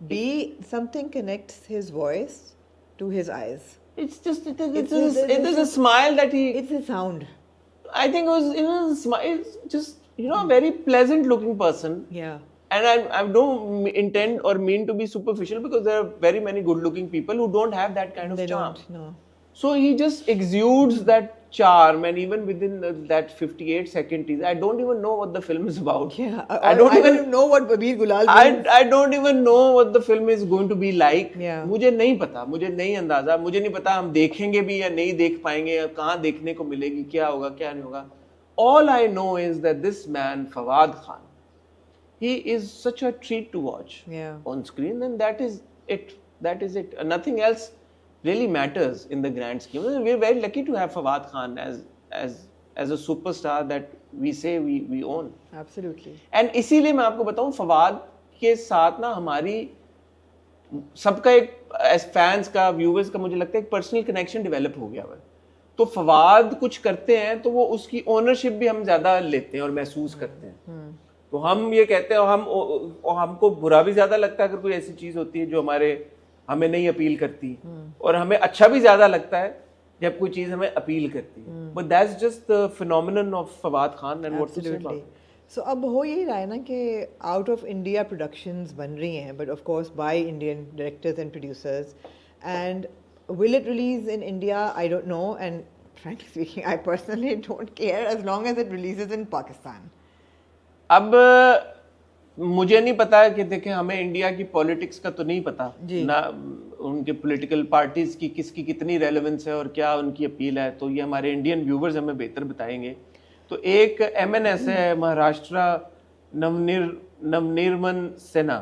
B, something connects his voice to his eyes. It's just it is a smile that he. It's his sound. I think it was a smile. It's just, you know, a very pleasant looking person. Yeah. And I don't intend or mean to be superficial, because there are very many good looking people who don't have that kind of They charm. don't, no. So he just exudes that charm, and even within that 58-second teaser, I don't even know what the film is about. Yeah. I don't even know what Babir Gulal means. I don't even know what the film is going to be like. Yeah. मुझे नहीं पता, मुझे नहीं अंदाजा, मुझे नहीं पता हम देखेंगे भी या नहीं देख पाएंगे, कहाँ देखने को मिलेगी, क्या होगा, क्या नहीं होगा. All I know is that this man Fawad Khan, he is such a treat to watch on screen, and that is it. That is it. Nothing else really matters in the grand scheme. We're very lucky to have Fawad Khan as a superstar that we say we own. Absolutely. And इसीलिए मैं आपको बताऊं, फवाद के साथ ना हमारी सबका एक फैंस का, व्यूवर्स का, मुझे लगता है एक पर्सनल कनेक्शन डेवलप हो गया है. तो फवाद कुछ करते हैं तो वो उसकी ओनरशिप भी हम ज्यादा लेते हैं और महसूस करते हैं. तो हम ये कहते हैं, हमको बुरा भी ज्यादा लगता है अगर कोई ऐसी चीज होती है जो हमें नहीं अपील करती, और हमें अच्छा भी ज्यादा लगता है जब कोई चीज हमें अपील करती है. But that's just the phenomenon of Fawad Khan and what to say about. So अब हो यही रहा है ना कि आउट ऑफ इंडिया प्रोडक्शंस बन रही हैं, but of course by Indian directors and producers, and will it release in India? I don't know, and frankly speaking, I personally don't care as long as it releases in Pakistan. अब मुझे नहीं पता कि देखें, हमें India की politics का तो नहीं पता ना, उनके पॉलिटिकल पार्टीज की किसकी कितनी रेलेवेंस है और क्या उनकी अपील है, तो ये हमारे इंडियन व्यूवर्स हमें बेहतर बताएंगे. तो एक MNS है महाराष्ट्र, नवनिर्मन सेना,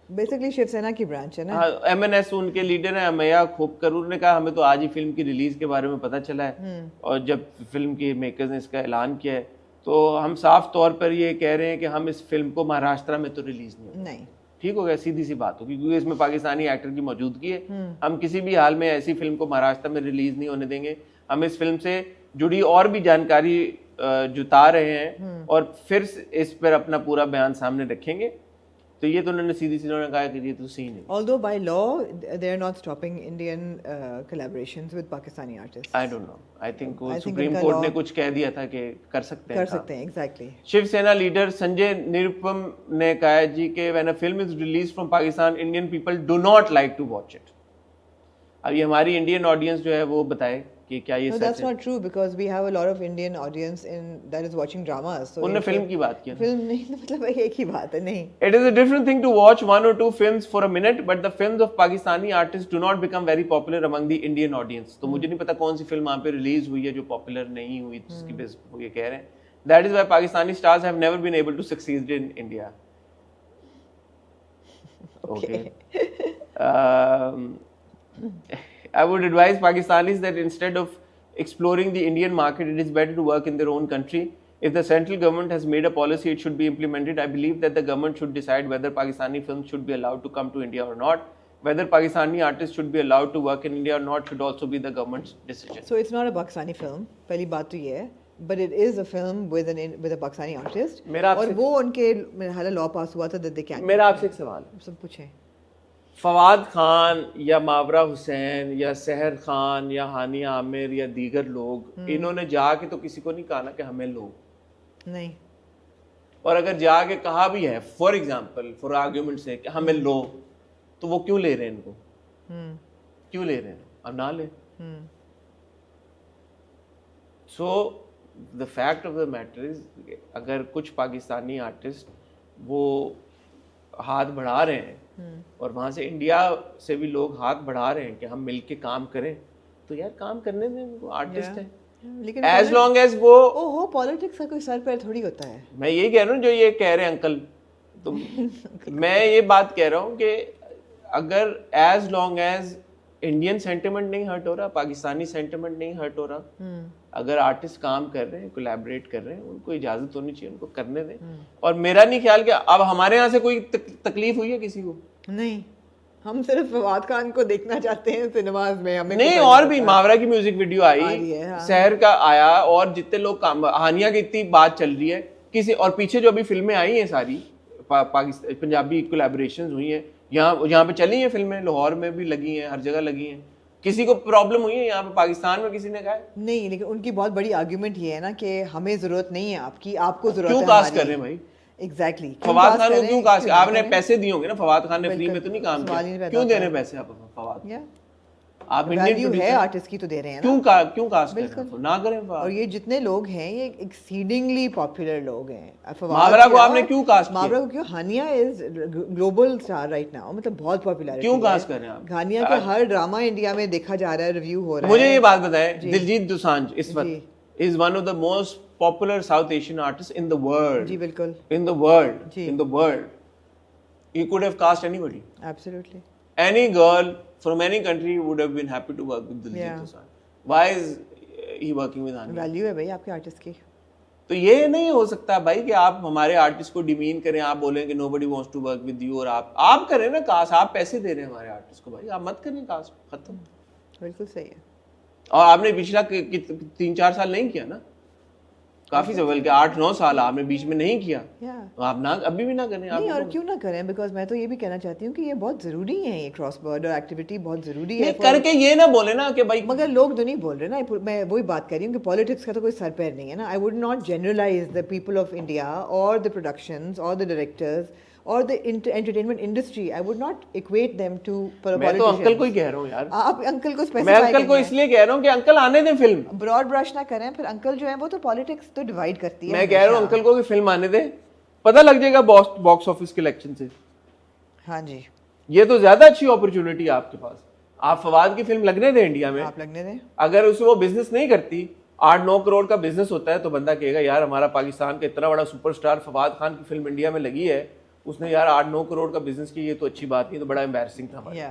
बेसिकली शिवसेना की ब्रांच है ना. हाँ, MNS उनके लीडर हैं अमैया खोपकर. उन्होंने कहा हमें तो आज ही फिल्म की रिलीज के बारे में पता चला है, और जब फिल्म के मेकर्स ने इसका ऐलान किया है तो हम साफ तौर पर ये कह रहे हैं कि हम इस फिल्म को महाराष्ट्र में तो रिलीज नहीं. ठीक हो गया, सीधी सी बात होगी, क्योंकि इसमें पाकिस्तानी एक्टर की मौजूदगी है. हम किसी भी हाल में ऐसी फिल्म को महाराष्ट्र में रिलीज नहीं होने देंगे. हम इस फिल्म से जुड़ी और भी जानकारी जुटा रहे हैं और फिर इस पर अपना पूरा बयान सामने रखेंगे. तो ये तो उन्होंने सीधी कहा कि ये तो सही नहीं. Although by law they are not stopping Indian collaborations with Pakistani artists. I don't know. I think supreme court ने कुछ कह दिया था कि कर सकते हैं. Exactly. शिवसेना लीडर संजय निरुपम ने कहा है जी कि when a film is released from Pakistan, Indian people do not like to watch it. अब ये हमारी इंडियन ऑडियंस जो है वो बताए कि क्या ये सच है. No, that's not true, because we have a lot of Indian audience that is watching dramas. So उन्होंने फिल्म की बात की. फिल्म नहीं, मतलब एक ही बात है. नहीं. It is a different thing to watch one or two films for a minute, but the films of Pakistani artists do not become very popular among the Indian audience. तो मुझे नहीं पता कौन सी फिल्म वहाँ पे रिलीज हुई है जो पॉपुलर नहीं हुई, जिसकी बेस वो ये कह रहे हैं. That is why Pakistani stars have never been able to succeed in India. Okay. I would advise Pakistanis that instead of exploring the Indian market, it is better to work in their own country. If the central government has made a policy, it should be implemented. I believe that the government should decide whether Pakistani films should be allowed to come to India or not. Whether Pakistani artists should be allowed to work in India or not should also be the government's decision. So it's not a Pakistani film. पहली बात तो ये है. But it is a film with a Pakistani artist. और वो उनके मेरा ख्याल लॉ पास हुआ था that they can. मेरा आपसे एक सवाल है. सब पूछें. फवाद खान या मावरा हुसैन या सहर खान या हानिया आमिर या दीगर लोग, इन्होंने जाके तो किसी को नहीं कहा ना कि हमें लो. नहीं. और अगर जाके कहा भी है, फॉर एग्जाम्पल, फॉर आर्ग्यूमेंट से कि हमें लो, तो वो क्यों ले रहे हैं इनको? क्यों ले रहे हैं? अब ना ले. So the fact of the matter is, अगर कुछ पाकिस्तानी आर्टिस्ट वो हाथ बढ़ा रहे हैं और वहां से इंडिया से भी लोग हाथ बढ़ा रहे हैं कि हम मिलके काम करें, तो यार काम करने दें, वो आर्टिस्ट है. लेकिन एज लॉन्ग एज वो ओहो पॉलिटिक्स का कोई सर पैर थोड़ी होता है. मैं यही कह रहा हूँ जो ये कह रहे हैं अंकल, तो मैं ये बात कह रहा हूँ कि अगर as long as Indian sentiment नहीं हर्ट हो रहा, पाकिस्तानी सेंटिमेंट नहीं हर्ट हो रहा, अगर आर्टिस्ट काम कर रहे हैं, कोलैबोरेट कर रहे हैं, उनको इजाजत होनी चाहिए, उनको करने दें। और मेरा नहीं ख्याल कि अब हमारे यहाँ से कोई तकलीफ हुई है किसी को? नहीं, हम सिर्फ फवाद खान को देखना चाहते हैं सिनेमाज में, हमें नहीं, कुछ और नहीं भी पता। मावरा की म्यूजिक वीडियो आ आई रही है, हाँ। शहर का आया, और जितने लोग काम, हानिया की इतनी बात चल रही है किसी, और पीछे जो अभी फिल्में आई हैं सारी पाकिस्तान पंजाबी कोलैबोरेशंस हुई हैं, यहाँ पे चली हैं फिल्में, लाहौर में भी लगी हैं, हर जगह लगी हैं। किसी को प्रॉब्लम हुई है यहाँ पे पाकिस्तान में? किसी ने कहा है? नहीं, लेकिन उनकी बहुत बड़ी आर्ग्यूमेंट ये है ना कि हमें जरूरत नहीं है आपकी, आपको जरूरत क्यों है कास्ट हमारी। कर रहे हैं भाई? एग्जैक्टली फवाद खान को क्यों कास्ट? आपने पैसे दिए होंगे ना, फवाद खान ने फ्री में तो नहीं काम सवाल ही नहीं किया, पैदा क्यों दे होता रहे हैं है। पैसे आप फवाद? या आप इंडियन वैल्यू है प्रोड्यूसर आर्टिस्ट की तो दे रहे हैं ना। क्यों कास्ट कर रहे हैं? ना करें और फवाद। ये जितने लोग हैं ये एक्सीडिंगली पॉपुलर लोग हैं। फवाद मावरा को क्या- आपने क्यों कास्ट किया? मावरा को क्यों? Hania is global star right now, मतलब बहुत पॉपुलर। क्यों कास्ट कर रहे हैं आप? हानिया का हर ड्रामा इंडिया में देखा जा रहा है, रिव्यू हो रहा है। मुझे ये बात बताएं, दिलजीत दोसांझ इस जी। वक्त is one of the most popular south Asian artist in the world. जी बिल्कुल, In the world, जी। in the world, he could have cast anybody. Absolutely. Any girl from any country would have been happy to work with Diljit Yeah. Dosanjh. Why is he working with Anya? Value है भाई आपके artist की। तो ये नहीं हो सकता भाई कि आप हमारे आर्टिस्ट को डिमीन करें, आप बोलें कि nobody wants to work with you, और आप करें ना कास्ट, आप पैसे दे रहे हैं हमारे आर्टिस्ट को, भाई आप मत करें कास्ट, खत्म। बिल्कुल सही है। और आपने पिछला 3-4 साल नहीं किया ना, काफी से बल्कि 8-9 साल आपने बीच में नहीं किया, या तो आप ना अभी भी ना करें। नहीं, आप और क्यों ना करें, बिकॉज मैं तो ये भी कहना चाहती हूँ कि ये बहुत ज़रूरी है, ये क्रॉस बॉर्डर एक्टिविटी बहुत ज़रूरी है। नहीं, करके ये ना बोले ना कि भाई, मगर लोग तो नहीं बोल रहे ना, मैं वही बात कर रही हूँ कि पॉलिटिक्स का तो कोई सर पैर नहीं है ना। I would not generalize the people of India और द प्रोडक्शंस और द डायरेक्टर्स और the entertainment industry, I would not equate them to मैं तो अंकल को ही कह रहा हूँ यार। आप अंकल को मैं स्पेसिफाई अंकल को इसलिए कह रहा हूँ कि अंकल आने दें फिल्म। ब्रॉड ब्रश ना करें, फिर अंकल जो है वो तो पॉलिटिक्स तो डिवाइड करती है। मैं कह रहा हूँ अंकल को कि फिल्म आने दें, पता लग जाएगा बॉक्स ऑफिस कलेक्शन से। हाँ जी, ये तो ज्यादा अच्छी अपॉर्चुनिटी है आपके पास। आप फवाद की फिल्म लगने दें इंडिया में, आप लगने दें। अगर उसे वो बिजनेस नहीं करती, 8-9 करोड़ का बिजनेस होता है, तो बंदा कहेगा यार हमारा पाकिस्तान का इतना बड़ा सुपरस्टार फवाद खान की फिल्म इंडिया में लगी है, उसने यार 8-9 करोड़ का बिजनेस किया, ये तो अच्छी बात नहीं, तो बड़ा एम्बैरसिंग था हमारे। या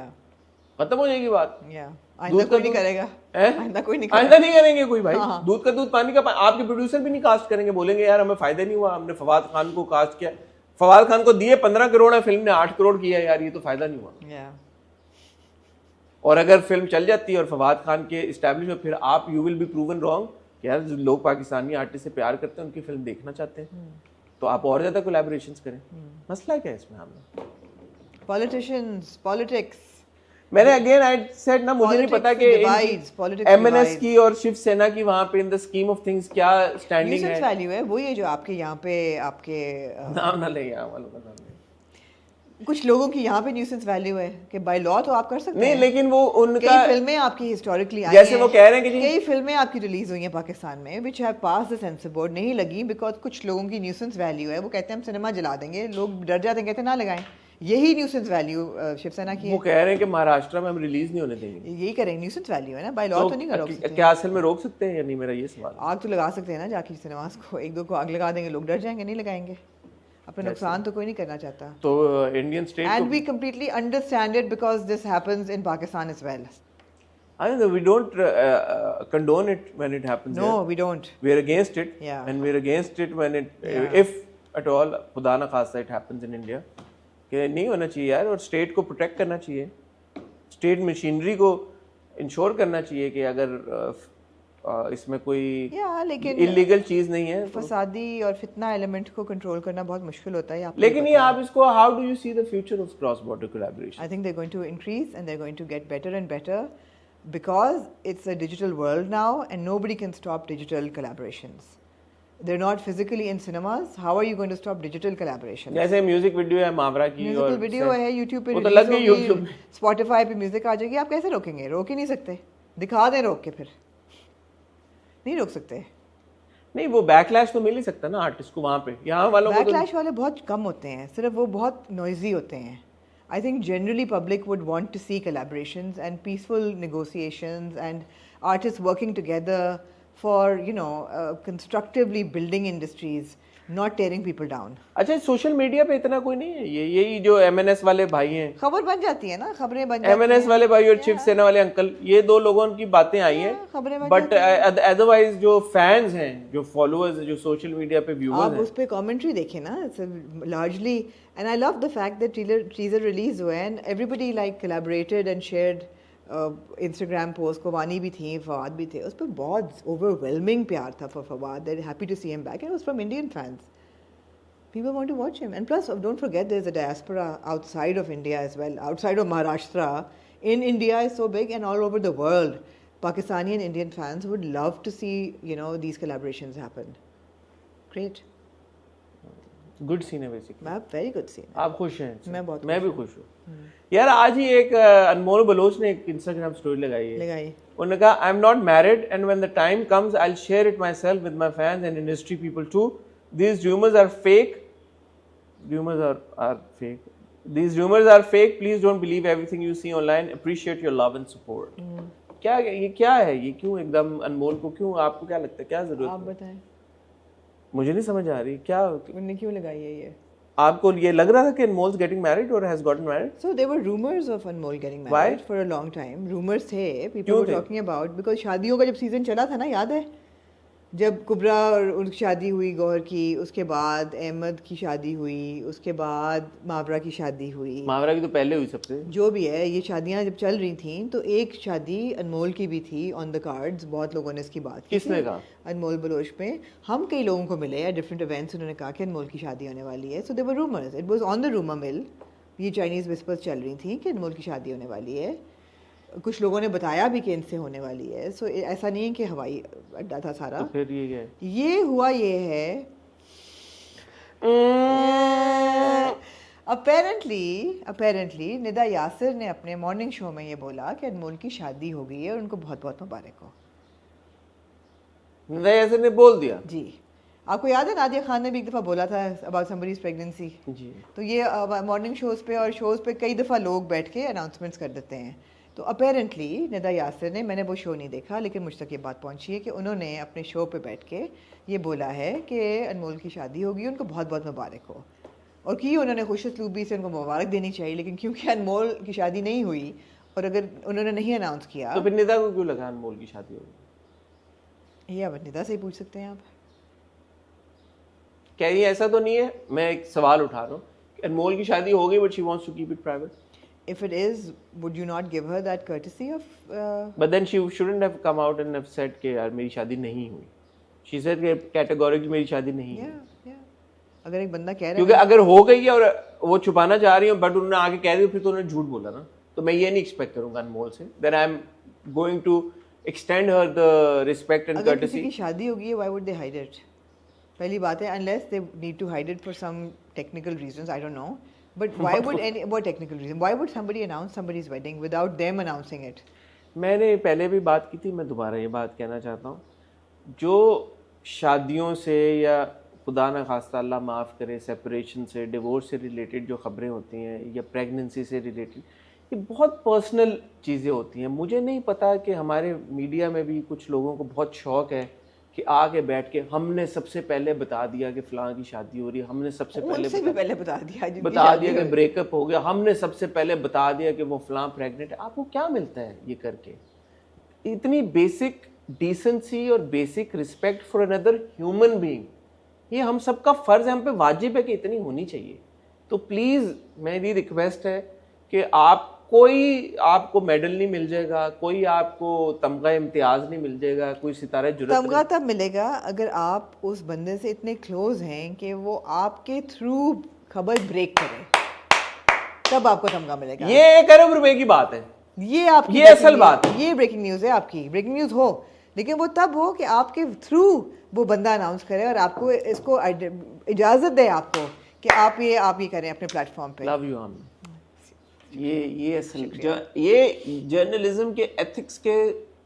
खत्म हो जाएगी बात। आइंदा दूध का कोई नहीं दूध- करेगा, हैं? आइंदा कोई नहीं आइंदा नहीं करेंगे कोई भाई। हाँ। दूध का दूध पानी का पानी। आपके प्रोड्यूसर भी नहीं कास्ट करेंगे, बोलेंगे यार हमें फायदा नहीं हुआ, हमने फवाद खान को कास्ट किया, फवाद खान को दिए 15 करोड़ है, फिल्म ने 8 करोड़ किया, यार ये तो फायदा नहीं हुआ। या और अगर फिल्म चल जाती है और फवाद खान के इस्टेब्लिश में, फिर आप you will be proven wrong. यार जो लोग पाकिस्तानी आर्टिस्ट से प्यार करते हैं, उनकी फिल्म देखना चाहते हैं, तो आप और ज्यादा कोलैबोरेशंस करें। मसला क्या है इसमें? हमने पॉलिटिशियंस, पॉलिटिक्स, मैंने अगेन आई सेड ना, मुझे नहीं पता कि एमएनएस की और शिवसेना की वहां पे in the scheme of things क्या स्टैंडिंग न्यूसेंस है। वैल्यू है, वही है जो आपके यहाँ पे आपके नाम ना ले यहाँ वालों का नाम ले। कुछ लोगों की यहाँ पे न्यूसेंस वैल्यू है कि बाय लॉ तो आप कर सकते नहीं, हैं। लेकिन वो उनका कई फिल्में आपकी हिस्टोरिकली आई जैसे हैं, वो कह रहे हैं कि जी- कई फिल्में आपकी रिलीज हुई हैं पाकिस्तान में which have pass the sensor board, नहीं लगी बिकॉज कुछ लोगों की न्यूसेंस वैल्यू है, वो कहते हैं हम सिनेमा जला देंगे, लोग डर जाते हैं, कहते हैं ना लगाएं। यही न्यूसेंस वैल्यू शिवसेना की वो है, कह रहे हैं कि महाराष्ट्र में हम रिलीज नहीं होने देंगे, यही करेंगे, न्यूसेंस वैल्यू है ना, बाय लॉ तो नहीं रोक सकते। क्या असल में रोक सकते हैं या नहीं, मेरा ये सवाल है। आग तो लगा सकते हैं ना, जाके सिनेमास को एक दो को आग लगा देंगे, लोग डर जाएंगे, नहीं लगाएंगे, अपना नुकसान तो कोई नहीं करना चाहता। तो Indian state And we completely understand it because this happens in Pakistan as well. I know we don't condone it when it happens. No, here. we don't. We are against it, Yeah. and we are against it when it, Yeah. if at all, खुदा ना खास्ता it happens in India, कि नहीं होना चाहिए यार, और state को प्रोटेक्ट करना चाहिए, स्टेट मशीनरी को इंश्योर करना चाहिए कि अगर इसमें कोई Yeah, लेकिन इलीगल चीज नहीं है तो, फसादी और फितना एलिमेंट को कंट्रोल करना बहुत मुश्किल होता है। लेकिन ये आप इसको how do you see the future of cross border collaboration? I think they're going to increase and they're going to get better and better because it's a digital world now and nobody can stop digital collaborations. They're not physically in cinemas. How are you going to stop digital collaboration? जैसे music video है मावरा की, musical और video है YouTube पे, वो तो लग गई YouTube पे। Spotify पे म्यूजिक आ जाएगी, आप कैसे रोकेंगे? रोक ही नहीं सकते, दिखा दें रोक के, फिर नहीं रोक सकते। नहीं, वो बैकलैश तो मिल ही सकता ना आर्टिस्ट को वहाँ पे, यहाँ वालों को तो बैकलैश वाले बहुत कम होते हैं, सिर्फ वो बहुत नॉइजी होते हैं। I think generally public would want to see collaborations and peaceful negotiations and artist working together for constructively building industries, not tearing people down. अच्छा, सोशल मीडिया पे इतना कोई नहीं है, यही जो MNS वाले भाई हैं, खबर बन जाती है ना, खबरें बन जाती MNS हैं। वाले भाई और शिवसेना वाले अंकल, ये दो लोगों की बातें आई हैं, खबरें बन बट अदरवाइज जो फैंस हैं, जो फॉलोअर्स हैं, जो सोशल मीडिया पे व्यूअर्स आप हैं, उस पे कमेंट्री देखें ना, largely, and I love the fact that teaser release हुआ and everybody like collaborated and shared Instagram post को, वानी भी थी, फवाद भी थे, उस पर बहुत ओवरवेलमिंग प्यार था for Fawad, that happy to see him back, and was from Indian fans. People want to watch him, and plus don't forget there's a diaspora outside of India as well, outside of Maharashtra. In India is so big, and all over the world, Pakistani and Indian fans would love to see these collaborations happen. Great. Good scene है basically. Very good scene. आप खुश हैं? मैं बहुत मैं भी खुश हूँ यार. आज ही एक अनमोल बलोच ने एक इंस्टाग्राम स्टोरी लगाई है. उन्होंने कहा, I am not married and when the time comes I will share it myself with my fans and industry people too. These rumors are fake. Rumors are fake. These rumors are fake. Please don't believe everything you see online. Appreciate your love and support. क्या ये क्या है? ये क्यों एकदम अनमोल को क्यों, आपको क्या लगता है क्या जरूरत आप है? बताएं. मुझे नहीं समझ आ रही क्या. उन्होंने क्यों लगाई है ये? आपको ये लग रहा था कि अनमोल getting married or has gotten married? So there were rumors of Anmol getting Why? married for a long time. Rumors थे. People क्यों were थे? talking about because शादियों का जब सीजन चला था ना, याद है? जब कुबरा और उनकी शादी हुई गौहर की, उसके बाद अहमद की शादी हुई, उसके बाद मावरा की शादी हुई. मावरा की तो पहले हुई सबसे. जो भी है, ये शादियां जब चल रही थी तो एक शादी अनमोल की भी थी ऑन द कार्ड्स. बहुत लोगों ने इसकी बात की. किसने कहा? अनमोल बलोच पे हम कई लोगों को मिले या डिफरेंट इवेंट्स, उन्होंने कहा कि अनमोल की शादी होने वाली है. So there were rumours, it was on the rumour mill. ये चाइनीज विस्पर्स चल रही थी कि अनमोल की शादी होने वाली है. कुछ लोगों ने बताया भी कि इनसे होने वाली है. सो ऐसा नहीं है कि हवाई अड्डा था सारा. तो फिर ये क्या है? ये हुआ ये है अपेरेंटली निदा यासिर ने अपने मॉर्निंग शो में ये बोला कि अनमोल की शादी हो गई है और उनको बहुत बहुत मुबारक हो. निदा यासिर ने बोल दिया? जी. आपको याद है नादिया खान ने भी एक दफ़ा बोला था अबाउट समबडीज प्रेगनेंसी. जी. तो ये मॉर्निंग शोज़ पे और शोज़ पे कई दफ़ा लोग बैठ के अनाउंसमेंट्स कर देते हैं. तो अपेरेंटली निदा यासिर ने, मैंने वो शो नहीं देखा लेकिन मुझ तक ये बात पहुंची है कि उन्होंने अपने शो पे बैठ के ये बोला है कि अनमोल की शादी होगी, उनको बहुत बहुत मुबारक हो. और कि उन्होंने खुश उसलूबी से उनको मुबारक देनी चाहिए, लेकिन क्योंकि अनमोल की शादी नहीं हुई और अगर उन्होंने नहीं अनाउंस किया तो फिर निदा को क्यों लगा अनमोल की शादी होगी? ये अब निदा से ही पूछ सकते हैं आप. क्या ये ऐसा तो नहीं है? मैं एक सवाल उठा रहा हूँ, अनमोल की शादी हो गई but she wants to keep it private. If it is, would you not give her that courtesy of? But then she shouldn't have come out and have said कि यार मेरी शादी नहीं हुई. She said कि categorically मेरी शादी नहीं हुई. Yeah. अगर एक बंदा कह रहा है, क्योंकि अगर हो गई है और वो छुपाना चाह रही है बट उन्होंने आगे कह दिया, फिर तो उन्होंने झूठ बोला ना. तो मैं ये नहीं एक्सपेक्ट करूंगा अनमोल से. Then I am going to extend her the respect and अगर किसी courtesy. की शादी होगी है, why would they hide it? पहली बात है, unless they need to hide it for some technical reasons, I don't know. But why would what technical reason? Why would somebody announce somebody's wedding without them announcing it? मैंने पहले भी बात की थी, मैं दोबारा ये बात कहना चाहता हूँ. जो शादियों से या खुदा ना खास्ता अल्लाह माफ़ करे सेपरेशन से, डिवोर्स से रिलेटेड जो खबरें होती हैं या प्रेगनेंसी से रिलेटेड, ये बहुत पर्सनल चीज़ें होती हैं. मुझे नहीं पता कि हमारे मीडिया में भी कुछ लोगों को बहुत शौक़ है कि आगे बैठ के हमने सबसे पहले बता दिया कि फ़लाँ की शादी हो रही है, हमने सबसे पहले बता दिया कि ब्रेकअप हो गया, हमने सबसे पहले बता दिया कि वो फ़लाँ प्रेग्नेंट है. आपको क्या मिलता है ये करके? इतनी बेसिक डिसेंसी और basic respect for another human being, ये हम सबका फ़र्ज़ है, हम पे वाजिब है कि इतनी होनी चाहिए. तो प्लीज़ मेरी रिक्वेस्ट है कि कोई आपको मेडल नहीं मिल जाएगा, कोई आपको तमगा इम्तियाज़ नहीं मिल जाएगा, कोई सितारे जुर्रत तमगा तब मिलेगा अगर आप उस बंदे से इतने क्लोज हैं कि वो आपके थ्रू खबर ब्रेक करे, तब आपको तमगा मिलेगा. ये 1 अरब रुपए की बात है. ये आपकी ये असल बात है. ये ब्रेकिंग न्यूज़ है आपकी. ब्रेकिंग न्यूज़ हो, लेकिन वो तब हो कि आपके थ्रू वो बंदा अनाउंस करे और आपको इसको इजाज़त दे आपको कि आप ये करें अपने प्लेटफॉर्म पे. Love you Aamir. ये असल ये जर्नलिज्म के एथिक्स के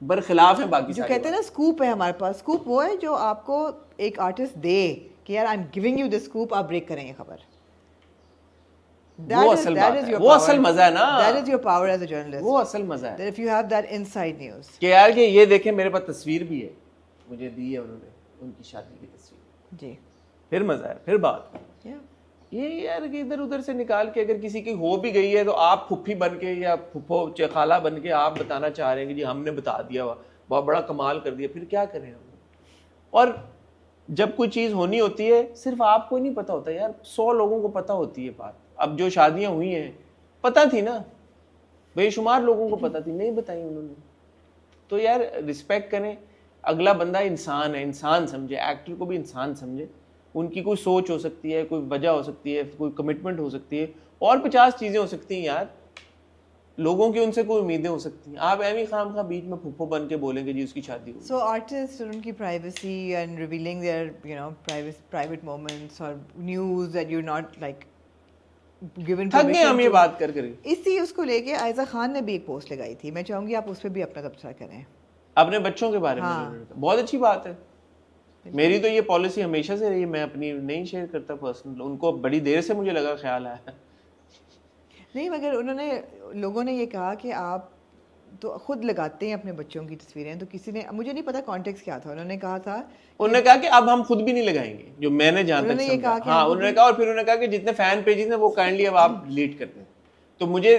बरखिलाफ है. बाकी जो कहते हैं ना स्कूप है हमारे पास, स्कूप वो है जो आपको एक आर्टिस्ट दे कि यार I am giving you this scoop, आप ब्रेक करेंगे खबर. वो असल बात है, वो असल मजा है ना. That is your power as a journalist. वो असल मजा है that if you have that inside news. कि यार कि ये देखें मेरे पास तस्वीर भी है, मुझे दी है उन्होंने, उनकी शादी की तस्वीर। जी फिर मजा है, फिर बात या ये यार कि इधर उधर से निकाल के अगर किसी की हो भी गई है तो आप फुफ्फी बन के या फुफ्फो खाला बन के आप बताना चाह रहे हैं कि जी हमने बता दिया, बहुत बड़ा कमाल कर दिया, फिर क्या करें हम। और जब कोई चीज़ होनी होती है सिर्फ आपको नहीं पता होता यार, 100 लोगों को पता होती है बात। अब जो शादियां हुई हैं पता थी ना, बेशुमार लोगों को पता थी, नहीं बताई उन्होंने। तो यार रिस्पेक्ट करें, अगला बंदा इंसान है, इंसान समझे, एक्टर को भी इंसान समझे। उनकी कोई सोच हो सकती है, कोई वजह हो सकती है, कोई कमिटमेंट हो सकती है, और 50 चीज़ें हो सकती हैं यार। लोगों की उनसे कोई उम्मीदें हो सकती हैं। आप एवी खाम खा बीच में फुफ्फो बन के बोलेंगे जी उसकी शादी हुई। सो आर्टिस्ट और उनकी privacy and revealing their private moments और news that you not like given थक गए हम ये बात कर कर। इसी उसको लेके आयजा खान ने भी एक पोस्ट लगाई थी, मैं चाहूंगी आप उस पर भी अपना तबसरा करें। अपने बच्चों के बारे में बहुत अच्छी बात है। मेरी तो ये पॉलिसी हमेशा से रही है, मैं अपनी नहीं शेयर करता पर्सनल। उनको बड़ी देर से मुझे लगा ख्याल आया नहीं, मगर उन्होंने लोगों ने ये कहा कि आप तो खुद लगाते हैं अपने बच्चों की तस्वीरें, तो किसी ने, मुझे नहीं पता कॉन्टेक्स्ट क्या था, उन्होंने कहा था, उन्होंने कहा कि अब हम खुद भी नहीं लगाएंगे, जो मैंने जहाँ तक उन्होंने ये समझा। कहा कि हाँ हम उन्होंने कहा, और फिर उन्होंने कहा कि जितने फैन पेजेस हैं वो काइंडली अब आप डिलीट कर दें। तो मुझे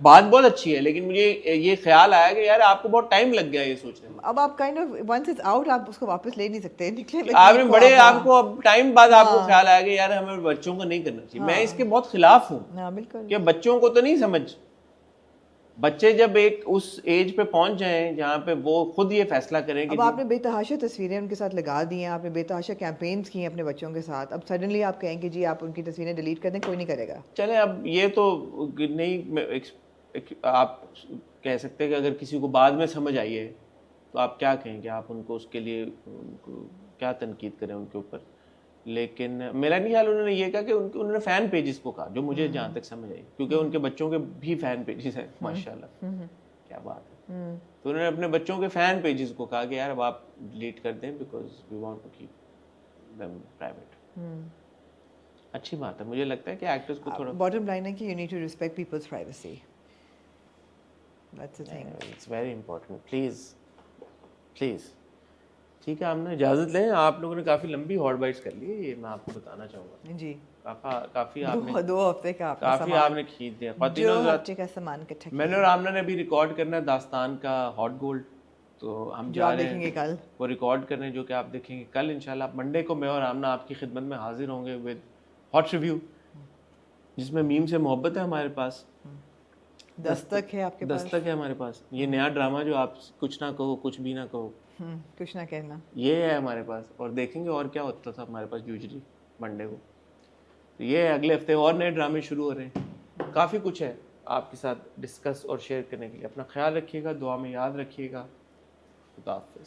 बात बहुत अच्छी है, लेकिन मुझे ये ख्याल आया कि यार आपको बहुत टाइम लग गया ये सोचने में। अब आप kind of once it's out आप उसको वापस ले नहीं सकते, निकले आपने बड़े आपको अब टाइम बाद आपको ख्याल आया कि यार हमें बच्चों को नहीं करना चाहिए। मैं इसके बहुत खिलाफ हूँ हाँ बिल्कुल। कि बच्चों को तो नहीं समझ, बच्चे जब एक उस एज पे पहुंच जाएं जहाँ पे वो खुद ये फैसला करें कि अब आपने बेतहाशा तस्वीरें उनके साथ लगा दी हैं, आपने बेतहाशा कैंपेन्स किए अपने बच्चों के साथ, अब सडनली आप कहें कि जी आप उनकी तस्वीरें डिलीट कर दें, कोई नहीं करेगा। चले अब ये तो नहीं, आप कह सकते हैं कि अगर किसी को बाद में समझ आई है तो आप क्या कहेंगे, आप उनको उसके लिए क्या तनकीद करें उनके ऊपर। लेकिन मेरा नहीं ख्याल, उन्होंने ये कहा कि उन्होंने फ़ैन पेजेस को कहा, जो मुझे जहाँ तक समझ आई, क्योंकि उनके बच्चों के भी फ़ैन पेजेस हैं माशाल्लाह, क्या बात है। तो उन्होंने अपने बच्चों के फ़ैन पेजेस को कहा कि यार अब आप डिलीट कर दें, because we want to keep them private. अच्छी बात है, मुझे लगता है कि एक्टर्स को थोड़ा, बॉटम लाइन है कि you need to respect people's privacy, that's the thing. It's very important. Please please ठीक है, हमने इजाज़त लें। आप लोगों ने काफ़ी लंबी हॉट बाइट्स कर ली है, ये मैं आपको बताना चाहूँगा जी, काफ़ी आपने 2 हफ्ते का आपका काफ़ी सामान, आपने खींच दिया। 2 ख़वातीनों के हफ्ते का सामान इकट्ठा किया। मैंने और आमना ने भी रिकॉर्ड करना है दास्तान का हॉट गोल्ड, तो हम जो जा आप रहे देखेंगे हैं कल, वो रिकॉर्ड करने, जो कि आप देखेंगे कल इंशाल्लाह। मंडे को मैं और आमना आपकी खिदमत में हाजिर होंगे विद हॉट रिव्यू, जिसमें मीम से मोहब्बत है हमारे पास, दस्तक है आपके पास, दस्तक है हमारे पास। ये नया ड्रामा जो आप कुछ ना कहो कुछ भी ना कहो, कुछ ना कहना, ये है हमारे पास। और देखेंगे और क्या होता था हमारे पास यूजुअली मंडे को। तो ये अगले हफ्ते और नए ड्रामे शुरू हो रहे हैं, काफ़ी कुछ है आपके साथ डिस्कस और शेयर करने के लिए। अपना ख्याल रखिएगा, दुआ में याद रखिएगा। खुदा हाफिज़।